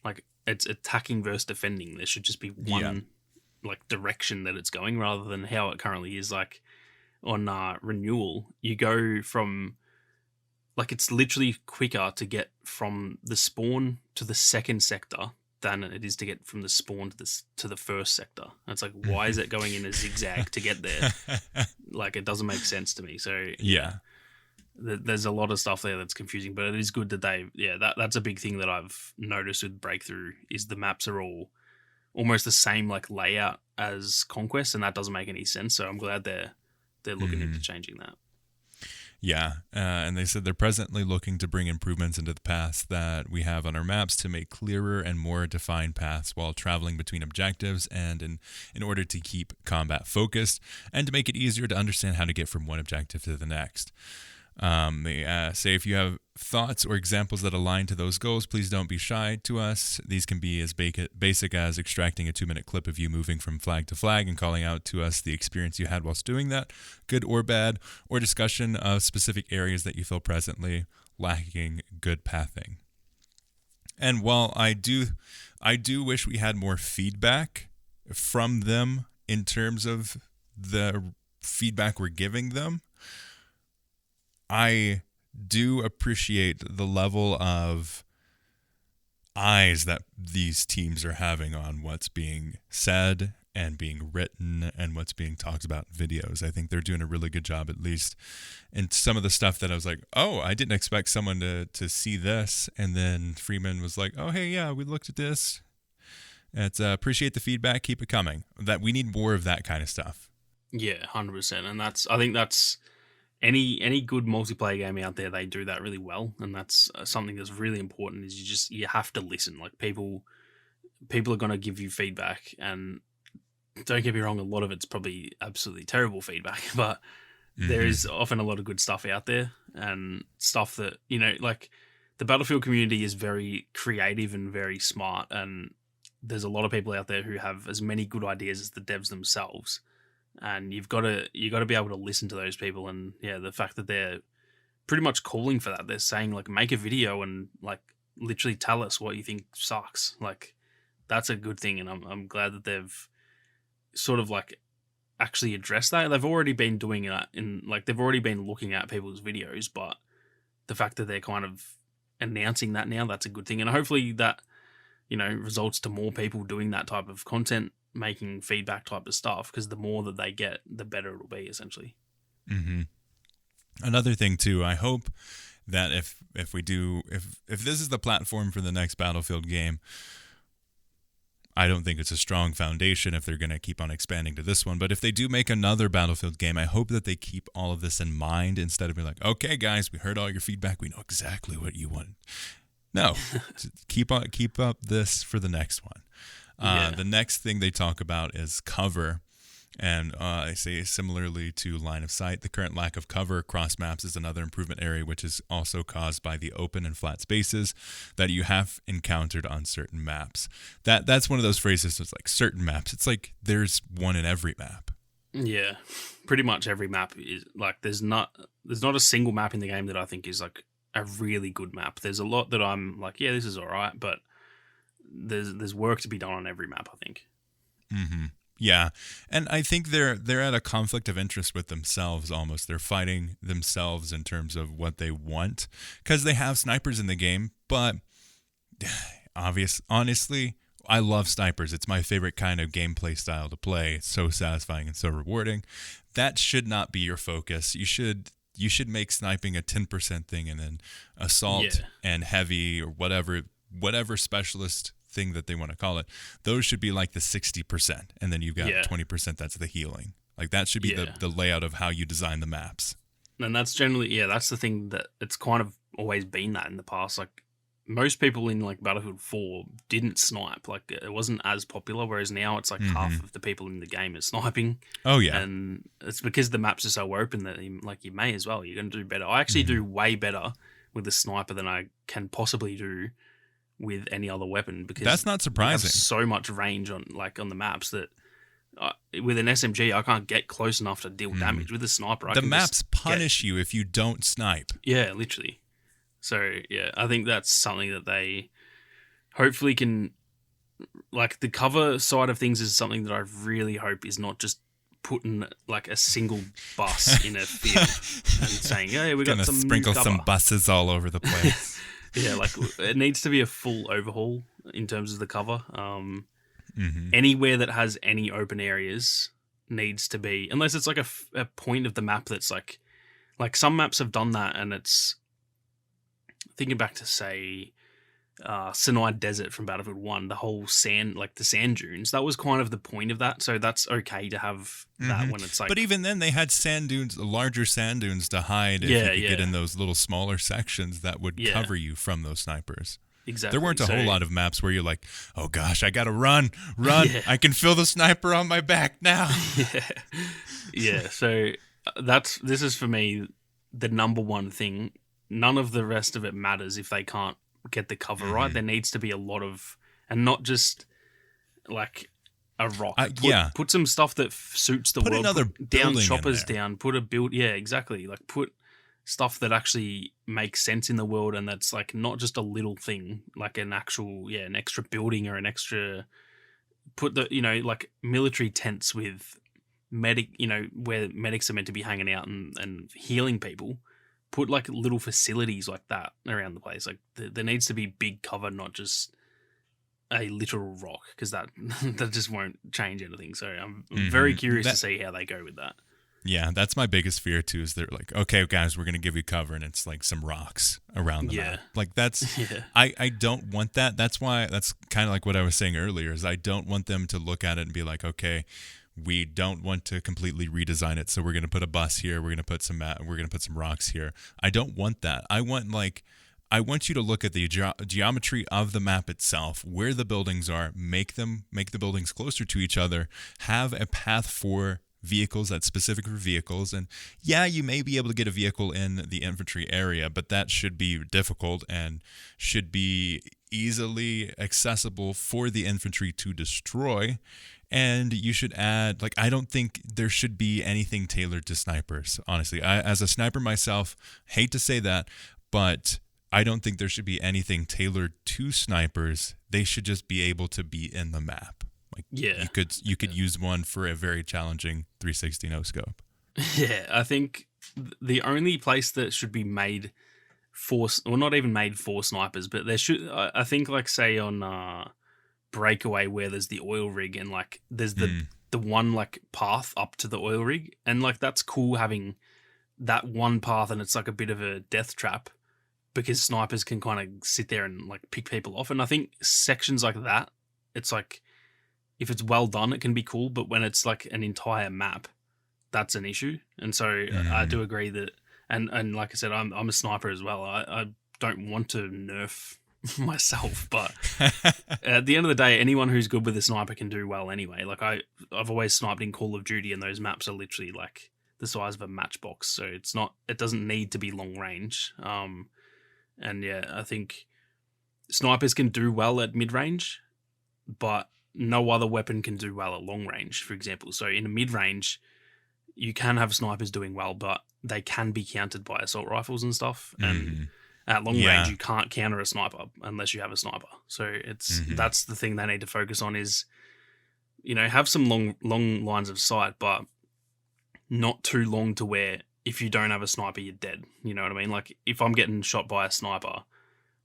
like, it's attacking versus defending. There should just be one like direction that it's going, rather than how it currently is. Like on Renewal, you go from, like, it's literally quicker to get from the spawn to the second sector than it is to get from the spawn to the first sector. And it's like, why is it going in a zigzag to get there? Like, it doesn't make sense to me. So there's a lot of stuff there that's confusing, but it is good that that's a big thing that I've noticed with Breakthrough, is the maps are all almost the same, like, layout as Conquest, and that doesn't make any sense. So I'm glad they're looking into changing that. Yeah, and they said they're presently looking to bring improvements into the paths that we have on our maps to make clearer and more defined paths while traveling between objectives, and in order to keep combat focused and to make it easier to understand how to get from one objective to the next. They say if you have thoughts or examples that align to those goals, please don't be shy to us. These can be as basic as extracting a 2-minute clip of you moving from flag to flag and calling out to us the experience you had whilst doing that, good or bad, or discussion of specific areas that you feel presently lacking good pathing. And while I do wish we had more feedback from them in terms of the feedback we're giving them, I do appreciate the level of eyes that these teams are having on what's being said and being written and what's being talked about in videos. I think they're doing a really good job, at least in some of the stuff that I was like, oh, I didn't expect someone to see this. And then Freeman was like, oh, hey, yeah, we looked at this. It's appreciate the feedback. Keep it coming. That we need more of that kind of stuff. Yeah, 100%. And I think that's any good multiplayer game out there. They do that really well, and that's something that's really important. Is you have to listen. Like people are going to give you feedback, and don't get me wrong, a lot of it's probably absolutely terrible feedback, but there is often a lot of good stuff out there, and stuff that, like the Battlefield community is very creative and very smart, and there's a lot of people out there who have as many good ideas as the devs themselves, and you got to be able to listen to those people. And yeah, the fact that they're pretty much calling for that, they're saying like, make a video and like literally tell us what you think sucks. Like that's a good thing, and I'm glad that they've sort of like actually addressed that. They've already been doing that they've already been looking at people's videos, but the fact that they're kind of announcing that now, that's a good thing. And hopefully that, results to more people doing that type of content, making feedback type of stuff, because the more that they get, the better it'll be, essentially. Another thing too, I hope that if this is the platform for the next Battlefield game, I don't think it's a strong foundation if they're going to keep on expanding to this one. But if they do make another Battlefield game, I hope that they keep all of this in mind instead of being like, okay, guys, we heard all your feedback. We know exactly what you want. No, keep up this for the next one. The next thing they talk about is cover. And I say similarly to line of sight, the current lack of cover across maps is another improvement area, which is also caused by the open and flat spaces that you have encountered on certain maps. That's one of those phrases that's like certain maps. It's like there's one in every map. Yeah, pretty much every map is like there's not a single map in the game that I think is like a really good map. There's a lot that I'm like, yeah, this is all right, but there's work to be done on every map, I think. Yeah, and I think they're at a conflict of interest with themselves almost. They're fighting themselves in terms of what they want, because they have snipers in the game, but honestly, I love snipers. It's my favorite kind of gameplay style to play. It's so satisfying and so rewarding. That should not be your focus. You should make sniping a 10% thing, and then assault and heavy or whatever specialist thing that they want to call it, those should be like the 60%, and then you've got 20% that's the healing. Like that should be the layout of how you design the maps. And that's generally that's the thing, that it's kind of always been that in the past. Like most people in like Battlefield 4 didn't snipe. Like it wasn't as popular, whereas now it's like half of the people in the game is sniping. Oh yeah. And it's because the maps are so open that you may as well. You're going to do better. I actually do way better with the sniper than I can possibly do with any other weapon, because that's not surprising. Have so much range on the maps that with an SMG I can't get close enough to deal damage. With a sniper, the maps punish you if you don't snipe. Yeah, literally. So yeah, I think that's something that they hopefully can, like the cover side of things is something that I really hope is not just putting like a single bus in a field and saying, "Hey, we're going to sprinkle some buses all over the place." Yeah, like it needs to be a full overhaul in terms of the cover. Anywhere that has any open areas needs to be, unless it's like a point of the map that's like some maps have done that, and it's thinking back to say Sinai Desert from Battlefield 1, the whole sand, like the sand dunes, that was kind of the point of that. So that's okay to have that when it's like... But even then they had sand dunes, larger sand dunes to hide if you could get in those little smaller sections that would cover you from those snipers. Exactly. There weren't a whole lot of maps where you're like, oh gosh, I gotta run. I can feel the sniper on my back now. Yeah. So this is for me the number one thing. None of the rest of it matters if they can't get the cover right. There needs to be a lot of, and not just like a rock. Put some stuff that suits the put world. Another put down choppers in there. down. Put a build. Yeah, exactly. Like put stuff that actually makes sense in the world, and that's like not just a little thing, like an actual an extra building or an extra. Put the like military tents with medic, where medics are meant to be hanging out and healing people. Put like little facilities like that around the place. Like there needs to be big cover, not just a literal rock, because that just won't change anything. So I'm very curious to see how they go with that. Yeah, that's my biggest fear too. Is they're like, okay, guys, we're gonna give you cover, and it's like some rocks around the map. Like that's, I don't want that. That's why that's kind of like what I was saying earlier. Is I don't want them to look at it and be like, okay, we don't want to completely redesign it, so we're gonna put a bus here. We're gonna put some rocks here. I don't want that. I want you to look at the geometry of the map itself, where the buildings are, make the buildings closer to each other, have a path for vehicles that's specific for vehicles. And you may be able to get a vehicle in the infantry area, but that should be difficult and should be easily accessible for the infantry to destroy. And you should add, like, I don't think there should be anything tailored to snipers. Honestly, I, as a sniper myself, hate to say that, but I don't think there should be anything tailored to snipers. They should just be able to be in the map. Like, you could use one for a very challenging 360 no scope. Yeah, I think the only place that should be made for, well, not even made for snipers, but there should, I think, like say on Breakaway, where there's the oil rig and like there's the one like path up to the oil rig, and like that's cool having that one path, and it's like a bit of a death trap because snipers can kind of sit there and like pick people off. And I think sections like that, it's like, if it's well done, it can be cool, but when it's like an entire map, that's an issue. And so I do agree that, and like I said, I'm a sniper as well. I don't want to nerf myself, but at the end of the day, anyone who's good with a sniper can do well anyway. Like I've always sniped in Call of Duty, and those maps are literally like the size of a matchbox, so it doesn't need to be long range. And I think snipers can do well at mid range, but no other weapon can do well at long range, for example. So in a mid range, you can have snipers doing well, but they can be countered by assault rifles and stuff. And at long range, you can't counter a sniper unless you have a sniper. So that's the thing they need to focus on is, have some long lines of sight, but not too long to where if you don't have a sniper, you're dead. You know what I mean? Like if I'm getting shot by a sniper,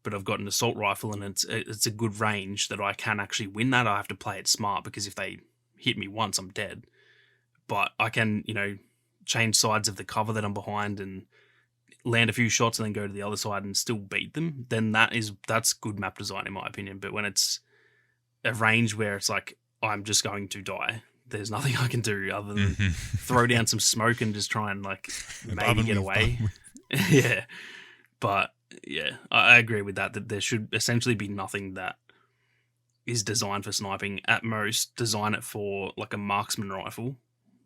but I've got an assault rifle and it's a good range that I can actually win that, I have to play it smart, because if they hit me once, I'm dead. But I can, change sides of the cover that I'm behind and land a few shots and then go to the other side and still beat them, then that's good map design in my opinion. But when it's a range where it's like, I'm just going to die, there's nothing I can do other than throw down some smoke and just try and like maybe get away. Yeah. But yeah, I agree with that there should essentially be nothing that is designed for sniping. At most, design it for like a marksman rifle,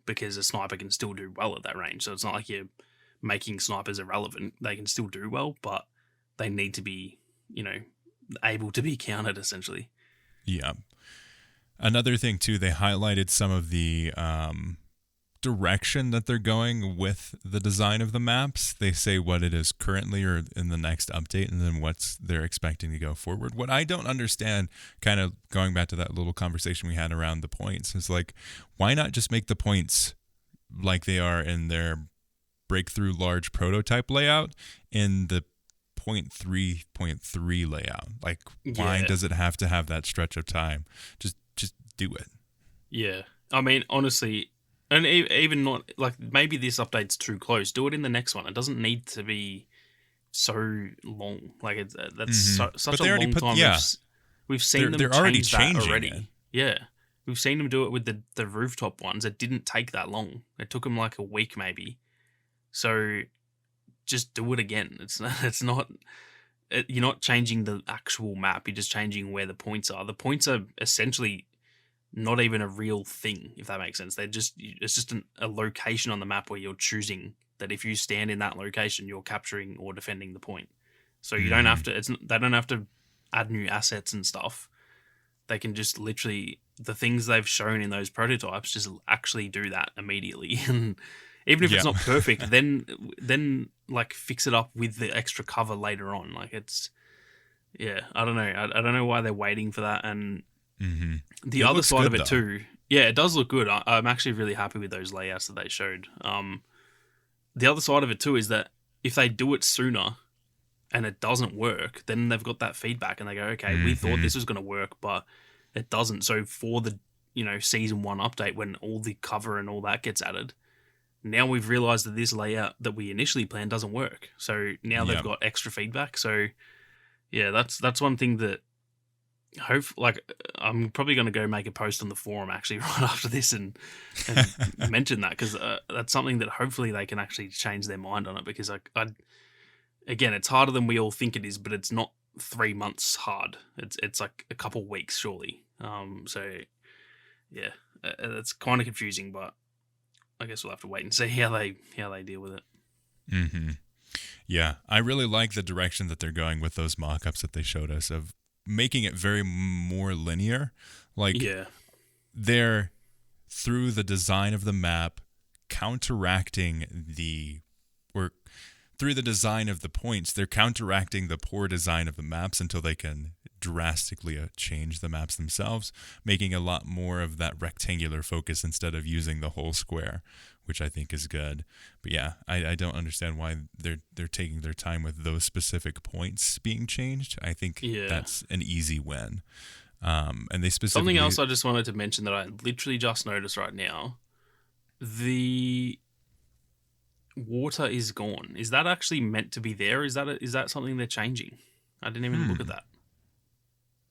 because a sniper can still do well at that range. So it's not like you're making snipers irrelevant. They can still do well, but they need to be, able to be countered essentially. Yeah. Another thing too, they highlighted some of the direction that they're going with the design of the maps. They say what it is currently or in the next update, and then what's they're expecting to go forward. What I don't understand, kind of going back to that little conversation we had around the points, is like, why not just make the points like they are in their breakthrough large prototype layout in the 0.3.3 layout? Like, why does it have to have that stretch of time? Just do it. Yeah. I mean, honestly, and even not, like, maybe this update's too close. Do it in the next one. It doesn't need to be so long. Like, that's such a long time. Yeah. We've seen them change that already. It. Yeah. We've seen them do it with the rooftop ones. It didn't take that long. It took them like a week maybe. So just do it again. It's not... You're not changing the actual map. You're just changing where the points are. The points are essentially not even a real thing, if that makes sense. It's just a location on the map where you're choosing that if you stand in that location, you're capturing or defending the point. So you don't have to. They don't have to add new assets and stuff. They can just literally the things they've shown in those prototypes just actually do that immediately. And even if it's not perfect, then like fix it up with the extra cover later on. Like it's I don't know. I don't know why they're waiting for that. And the other side of it too. Yeah, it does look good. I'm actually really happy with those layouts that they showed. The other side of it too is that if they do it sooner and it doesn't work, then they've got that feedback and they go, okay, we thought this was going to work, but it doesn't. So for the season 1 update, when all the cover and all that gets added, now we've realized that this layout that we initially planned doesn't work. So now they've got extra feedback. So yeah, that's one thing that I'm probably going to go make a post on the forum actually right after this and mention that, because that's something that hopefully they can actually change their mind on it, because again, it's harder than we all think it is, but it's not 3 months hard. It's like a couple weeks surely. So yeah, it's kind of confusing, but I guess we'll have to wait and see how they deal with it. Yeah, I really like the direction that they're going with those mock-ups that they showed us of making it very more linear. Like they're, through the design of the map, counteracting through the design of the points, they're counteracting the poor design of the maps until they can drastically change the maps themselves, making a lot more of that rectangular focus instead of using the whole square, which I think is good. But yeah, I don't understand why they're taking their time with those specific points being changed. I think that's an easy win. And they specifically... Something else I just wanted to mention that I literally just noticed right now, the water is gone. Is that actually meant to be there? Is that something they're changing? I didn't even look at that.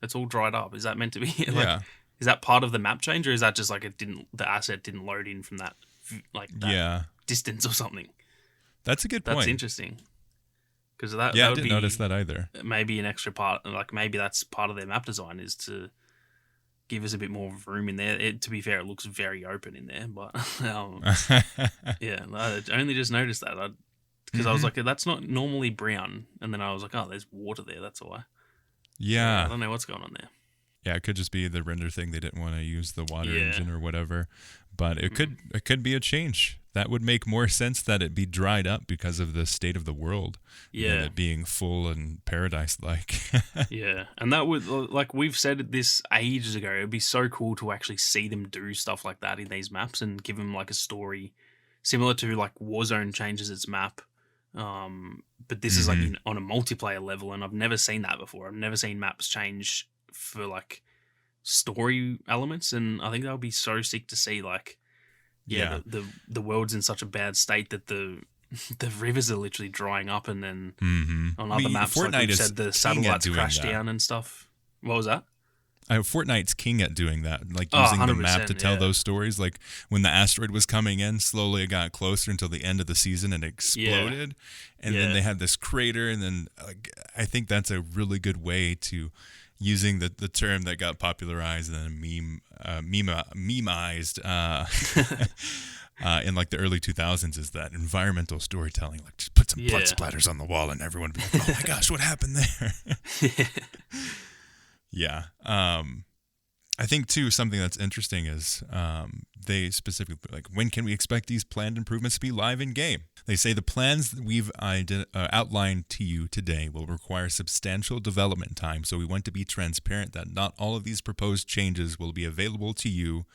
It's all dried up. Is that meant to be is that part of the map change, or is that just like the asset didn't load in from that distance or something? That's a good point. That's interesting. Because that I would didn't notice that either. Maybe an extra part, like maybe that's part of their map design, is to give us a bit more room in there. To be fair, it looks very open in there, but I only just noticed that because I was like, that's not normally brown, and then I was like, oh, there's water there, that's why. I don't know what's going on there. Yeah, it could just be the render thing. They didn't want to use the water engine or whatever, but it could be a change. That would make more sense that it be dried up because of the state of the world, than it being full and paradise-like. Yeah, and that would, like we've said this ages ago, it'd be so cool to actually see them do stuff like that in these maps and give them like a story similar to like Warzone changes its map. But this is like on a multiplayer level, and I've never seen that before. I've never seen maps change for like story elements, and I think that would be so sick to see. Like, the world's in such a bad state that the rivers are literally drying up, and then on other maps, Fortnite like you said, the satellites crash down and stuff. What was that? Fortnite's king at doing that, like using the map to tell those stories. Like when the asteroid was coming in, slowly it got closer until the end of the season and it exploded. And then they had this crater. And then I think that's a really good way to using the term that got popularized and memeized in like the early 2000s is that environmental storytelling. Like just put some blood splatters on the wall and everyone would be like, oh my gosh, what happened there? Yeah. I think, too, something that's interesting is they specifically put, like, when can we expect these planned improvements to be live in game? They say the plans that we've outlined to you today will require substantial development time, so we want to be transparent that not all of these proposed changes will be available to you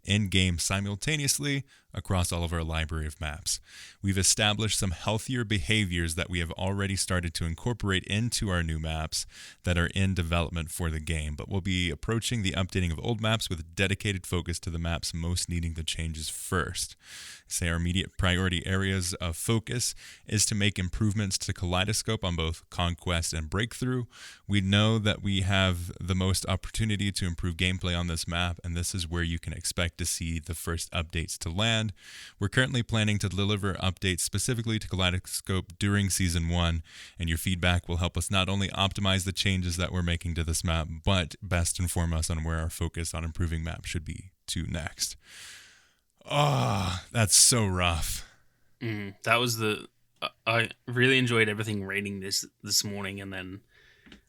in-game simultaneously across all of our library of maps. We've established some healthier behaviors that we have already started to incorporate into our new maps that are in development for the game, but we'll be approaching the updating of old maps with dedicated focus to the maps most needing the changes first. Say our immediate priority areas of focus is to make improvements to Kaleidoscope on both Conquest and Breakthrough. We know that we have the most opportunity to improve gameplay on this map, and this is where you can expect to see the first updates to land. We're currently planning to deliver updates specifically to Kaleidoscope during Season 1, and your feedback will help us not only optimize the changes that we're making to this map, but best inform us on where our focus on improving maps should be to next. Oh, that's so rough. That was I really enjoyed everything reading this morning, and then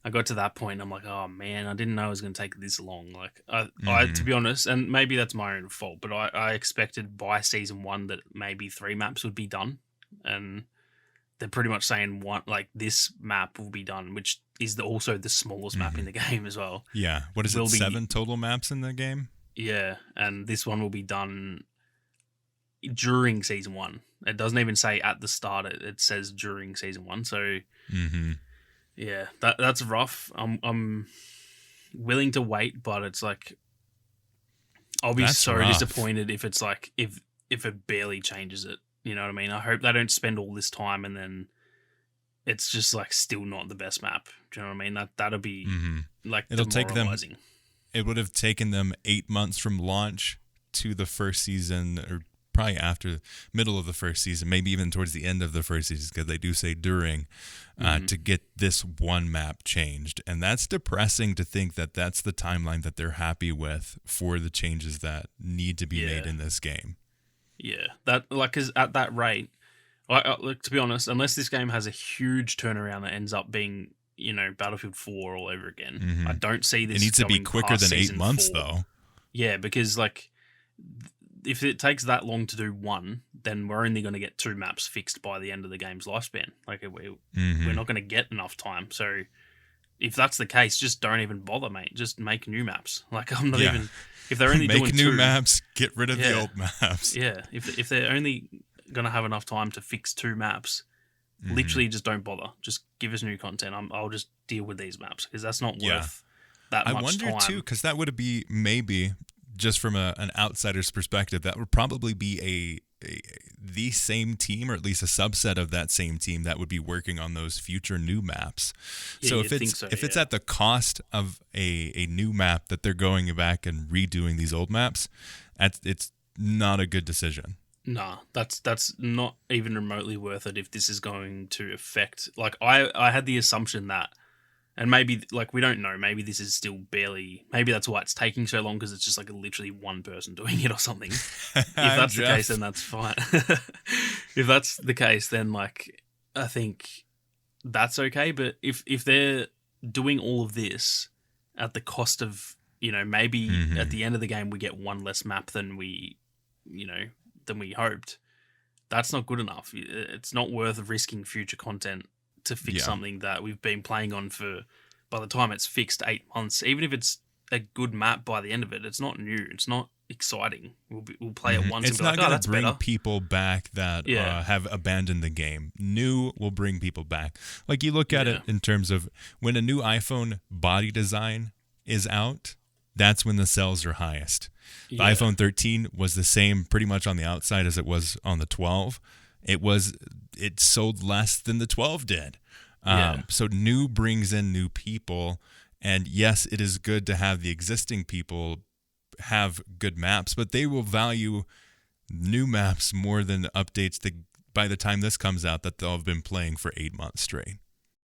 I got to that point. I'm like, oh man, I didn't know it was going to take this long. Like, I to be honest, and maybe that's my own fault, but I expected by season 1 that maybe 3 maps would be done, and they're pretty much saying this map will be done, which is also the smallest map in the game as well. Yeah, what is it? 7 total maps in the game. Yeah, and this one will be done during season 1. It doesn't even say at the start. It says during season 1. So. Yeah, that's rough. I'm willing to wait, but it's like I'll be disappointed if it's like if it barely changes it. You know what I mean? I hope they don't spend all this time and then it's just like still not the best map. Do you know what I mean? That'll be like it'll take them. demoralizing. It would have taken them 8 months from launch to the first season, or probably after middle of the first season, maybe even towards the end of the first season, because they do say during, to get this one map changed. And that's depressing to think that that's the timeline that they're happy with for the changes that need to be made in this game. Yeah, because at that rate, look, to be honest, unless this game has a huge turnaround that ends up being, Battlefield 4 all over again, I don't see this. It needs to be quicker than 8 months, 4. though. Yeah, because if it takes that long to do one, then we're only going to get 2 maps fixed by the end of the game's lifespan. Like, we're not going to get enough time. So if that's the case, just don't even bother, mate. Just make new maps. Like, I'm not even... If they're only doing new maps, get rid of the old maps. Yeah, if they're only going to have enough time to fix 2 maps, literally just don't bother. Just give us new content. I'll just deal with these maps, because that's not worth that much time. I wonder, too, because that would be maybe... just from an outsider's perspective, that would probably be the same team, or at least a subset of that same team, that would be working on those future new maps. Yeah, so if it's at the cost of a new map that they're going back and redoing these old maps, it's not a good decision. Nah, that's not even remotely worth it if this is going to affect... Like, I had the assumption that, and maybe, we don't know, maybe this is still barely... Maybe that's why it's taking so long, because it's just, literally one person doing it or something. If that's the case, then that's fine. If that's the case, then, I think that's okay. But if they're doing all of this at the cost of, maybe at the end of the game we get one less map than we hoped, that's not good enough. It's not worth risking future content to fix something that we've been playing on for, by the time it's fixed, 8 months. Even if it's a good map by the end of it, it's not new. It's not exciting. We'll play it once. It's and not be like, going to bring people back that have abandoned the game. New will bring people back. Like, you look at it in terms of when a new iPhone body design is out, that's when the sales are highest. The iPhone 13 was the same pretty much on the outside as it was on the 12. It sold less than the 12 did. So new brings in new people. And yes, it is good to have the existing people have good maps, but they will value new maps more than updates that by the time this comes out that they'll have been playing for 8 months straight.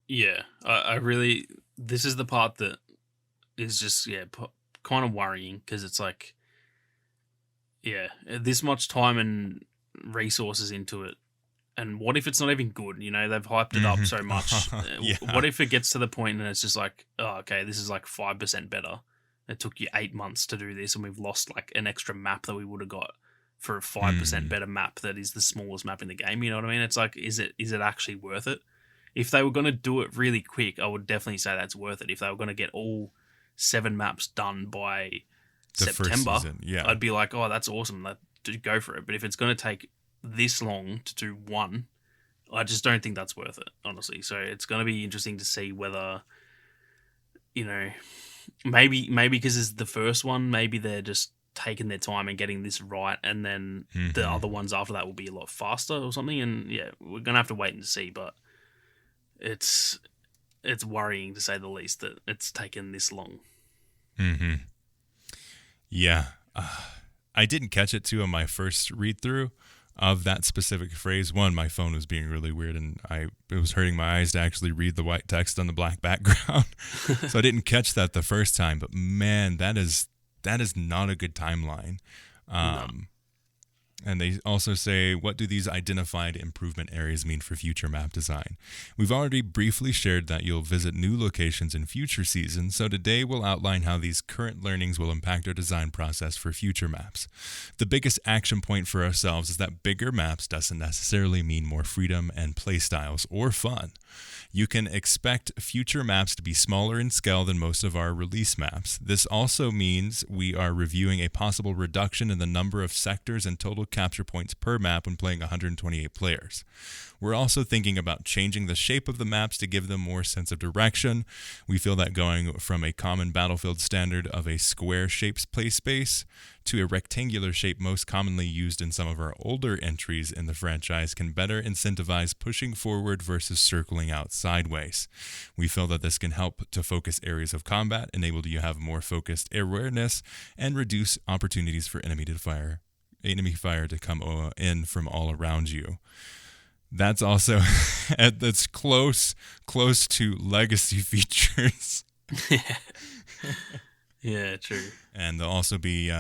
Yeah, I really... This is the part that is just, kind of worrying, because it's like, this much time and resources into it, and what if it's not even good? They've hyped it up so much. What if it gets to the point and it's just like, oh, okay, this is 5% better. It took you 8 months to do this, and we've lost an extra map that we would have got for a 5% better map that is the smallest map in the game. You know what I mean? It's like, is it actually worth it? If they were going to do it really quick, I would definitely say that's worth it. If they were going to get all 7 maps done by September, I'd be like, oh, that's awesome. Go for it. But if it's going to take this long to do one, I just don't think that's worth it, honestly. So it's going to be interesting to see whether, maybe because it's the first one, maybe they're just taking their time and getting this right, and then the other ones after that will be a lot faster or something. And we're going to have to wait and see, but it's worrying, to say the least, that it's taken this long. Yeah. I didn't catch it too on my first read through of that specific phrase. One, my phone was being really weird, and it was hurting my eyes to actually read the white text on the black background. So I didn't catch that the first time, but man, that is not a good timeline. No. And they also say, what do these identified improvement areas mean for future map design? We've already briefly shared that you'll visit new locations in future seasons, so today we'll outline how these current learnings will impact our design process for future maps. The biggest action point for ourselves is that bigger maps doesn't necessarily mean more freedom and playstyles or fun. You can expect future maps to be smaller in scale than most of our release maps. This also means we are reviewing a possible reduction in the number of sectors and total capture points per map when playing 128 players. We're also thinking about changing the shape of the maps to give them more sense of direction. We feel that going from a common Battlefield standard of a square-shaped play space to a rectangular shape most commonly used in some of our older entries in the franchise can better incentivize pushing forward versus circling out sideways. We feel that this can help to focus areas of combat, enable you to have more focused awareness, and reduce opportunities for enemy fire to come in from all around you. That's also that's close to legacy features. Yeah, true. And they'll also be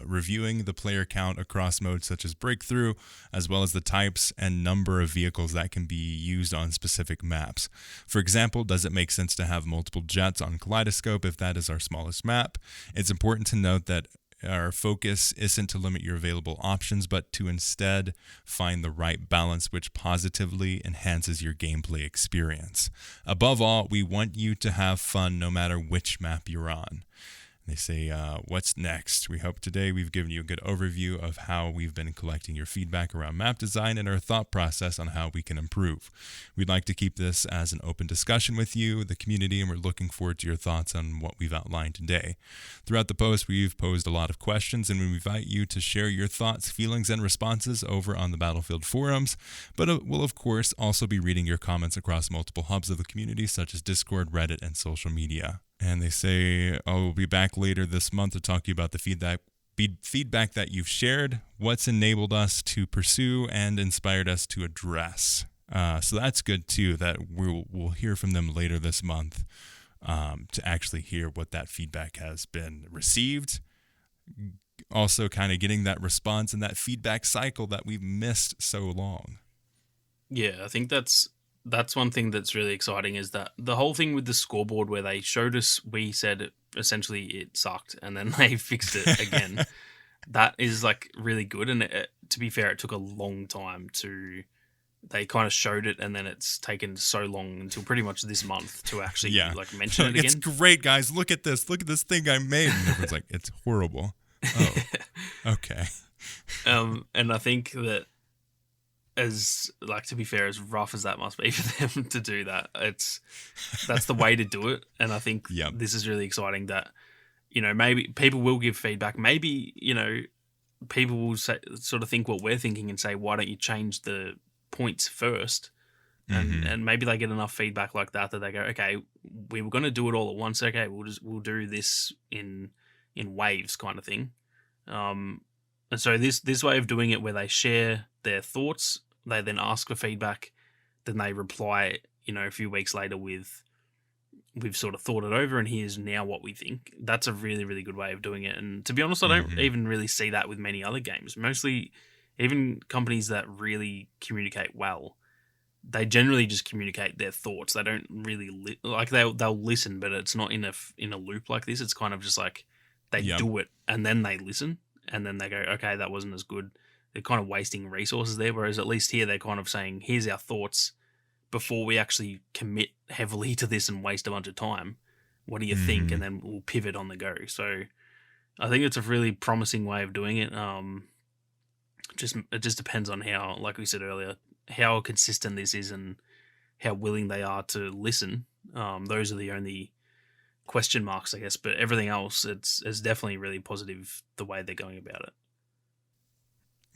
reviewing the player count across modes such as Breakthrough, as well as the types and number of vehicles that can be used on specific maps. For example, does it make sense to have multiple jets on Kaleidoscope if that is our smallest map? It's important to note that our focus isn't to limit your available options, but to instead find the right balance which positively enhances your gameplay experience. Above all, we want you to have fun no matter which map you're on. They say, what's next? We hope today we've given you a good overview of how we've been collecting your feedback around map design and our thought process on how we can improve. We'd like to keep this as an open discussion with you, the community, and we're looking forward to your thoughts on what we've outlined today. Throughout the post, we've posed a lot of questions, and we invite you to share your thoughts, feelings, and responses over on the Battlefield forums, but we'll, of course, also be reading your comments across multiple hubs of the community, such as Discord, Reddit, and social media. And they say, we'll be back later this month to talk to you about the feedback that you've shared, what's enabled us to pursue and inspired us to address. So that's good, too, that we'll hear from them later this month to actually hear what that feedback has been received. Also kind of getting that response and that feedback cycle that we've missed so long. Yeah, I think that's one thing that's really exciting is that the whole thing with the scoreboard where they showed us, we said essentially it sucked and then they fixed it again. That is like really good. And to be fair, it took a long time they kind of showed it and then it's taken so long until pretty much this month to actually mention it again. It's great, guys. Look at this thing I made. And everyone's like, it's horrible. Oh, okay. And I think that, to be fair, as rough as that must be for them to do that, that's the way to do it. And I think This is really exciting that, maybe people will give feedback. Maybe, people will sort of think what we're thinking and say, why don't you change the points first? And maybe they get enough feedback like that they go, okay, we were going to do it all at once. Okay, we'll do this in waves kind of thing. And so this way of doing it where they share their thoughts, they then ask for feedback, then they reply, a few weeks later with, we've sort of thought it over and here's now what we think. That's a really, really good way of doing it. And to be honest, I don't even really see that with many other games. Mostly, even companies that really communicate well, they generally just communicate their thoughts. They don't really, they'll listen, but it's not in a loop like this. It's kind of just like they do it and then they listen and then they go, okay, that wasn't as good. They're kind of wasting resources there, whereas at least here they're kind of saying, here's our thoughts before we actually commit heavily to this and waste a bunch of time. What do you think? And then we'll pivot on the go. So I think it's a really promising way of doing it. It just depends on how, like we said earlier, how consistent this is and how willing they are to listen. Those are the only question marks, I guess, but everything else, it's definitely really positive the way they're going about it.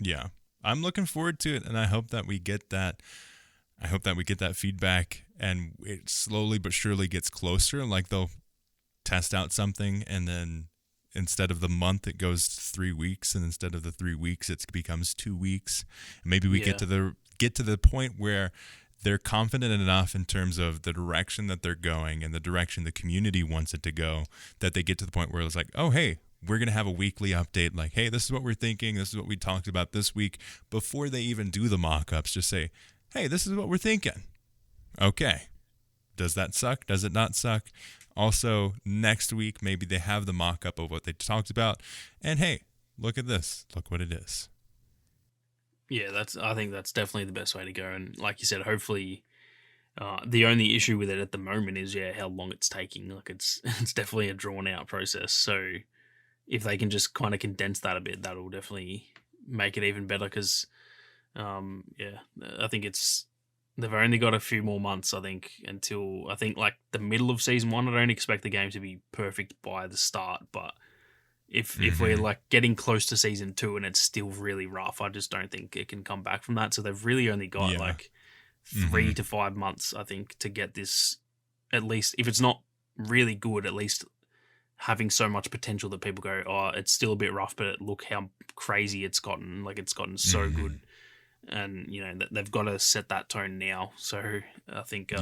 Yeah, I'm looking forward to it, and I hope that we get that. I hope that we get that feedback, and it slowly but surely gets closer. Like they'll test out something, and then instead of the month, it goes 3 weeks, and instead of the 3 weeks, it becomes 2 weeks. Maybe we get to the point where they're confident enough in terms of the direction that they're going and the direction the community wants it to go, that they get to the point where it's like, oh, hey, we're going to have a weekly update like, hey, this is what we're thinking. This is what we talked about this week. Before they even do the mock-ups, just say, hey, this is what we're thinking. Okay. Does that suck? Does it not suck? Also, next week, maybe they have the mock-up of what they talked about. And hey, look at this. Look what it is. Yeah, I think that's definitely the best way to go. And like you said, hopefully the only issue with it at the moment is, how long it's taking. Like it's definitely a drawn-out process. So if they can just kind of condense that a bit, that'll definitely make it even better because, I think they've only got a few more months, I think, until, I think, like, the middle of Season 1. I don't expect the game to be perfect by the start, but if we're, like, getting close to Season 2 and it's still really rough, I just don't think it can come back from that. So they've really only got, 3 to 5 months, I think, to get this, at least, if it's not really good, at least having so much potential that people go, oh, it's still a bit rough, but look how crazy it's gotten. Like, it's gotten so good. And, they've got to set that tone now. So I think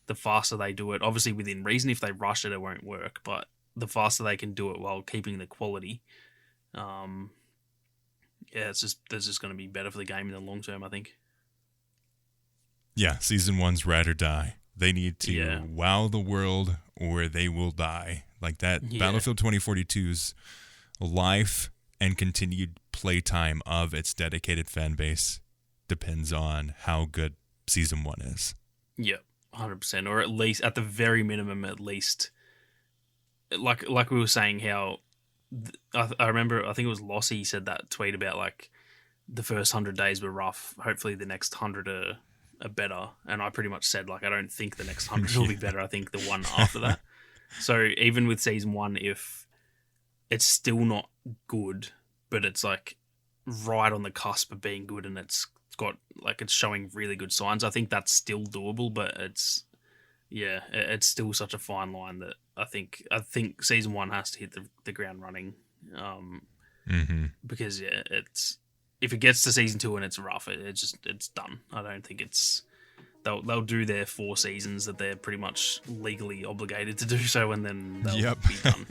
the faster they do it, obviously within reason, if they rush it, it won't work. But the faster they can do it while keeping the quality, that's just going to be better for the game in the long term, I think. Yeah, Season 1's ride or die. They need to wow the world or they will die. Like that, Battlefield 2042's life and continued playtime of its dedicated fan base depends on how good Season 1 is. Yep, 100%. Or at least, at the very minimum, at least, like we were saying, how I remember, I think it was Lossie said that tweet about, like, the first 100 days were rough. Hopefully the next 100 are better. And I pretty much said, like, I don't think the next 100 will be better. I think the one after that. So even with Season 1, if it's still not good, but it's, like, right on the cusp of being good and it's showing really good signs, I think that's still doable, but it's still such a fine line that I think Season 1 has to hit the ground running, because it's, if it gets to Season 2 and it's rough, it's done. I don't think they'll do their 4 seasons that they're pretty much legally obligated to do so, and then they'll be done.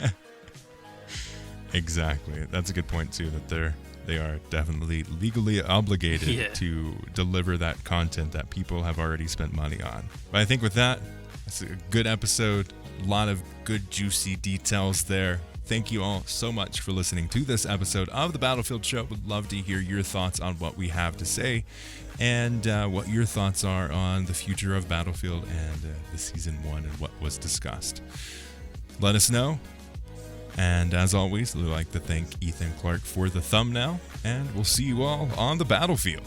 Exactly. That's a good point too, that they are definitely legally obligated to deliver that content that people have already spent money on. But I think with that, it's a good episode. A lot of good juicy details there. Thank you all so much for listening to this episode of the Battlefield Show. Would love to hear your thoughts on what we have to say and what your thoughts are on the future of Battlefield and the Season 1 and what was discussed. Let us know. And as always, we'd like to thank Ethan Clark for the thumbnail, and we'll see you all on the battlefield.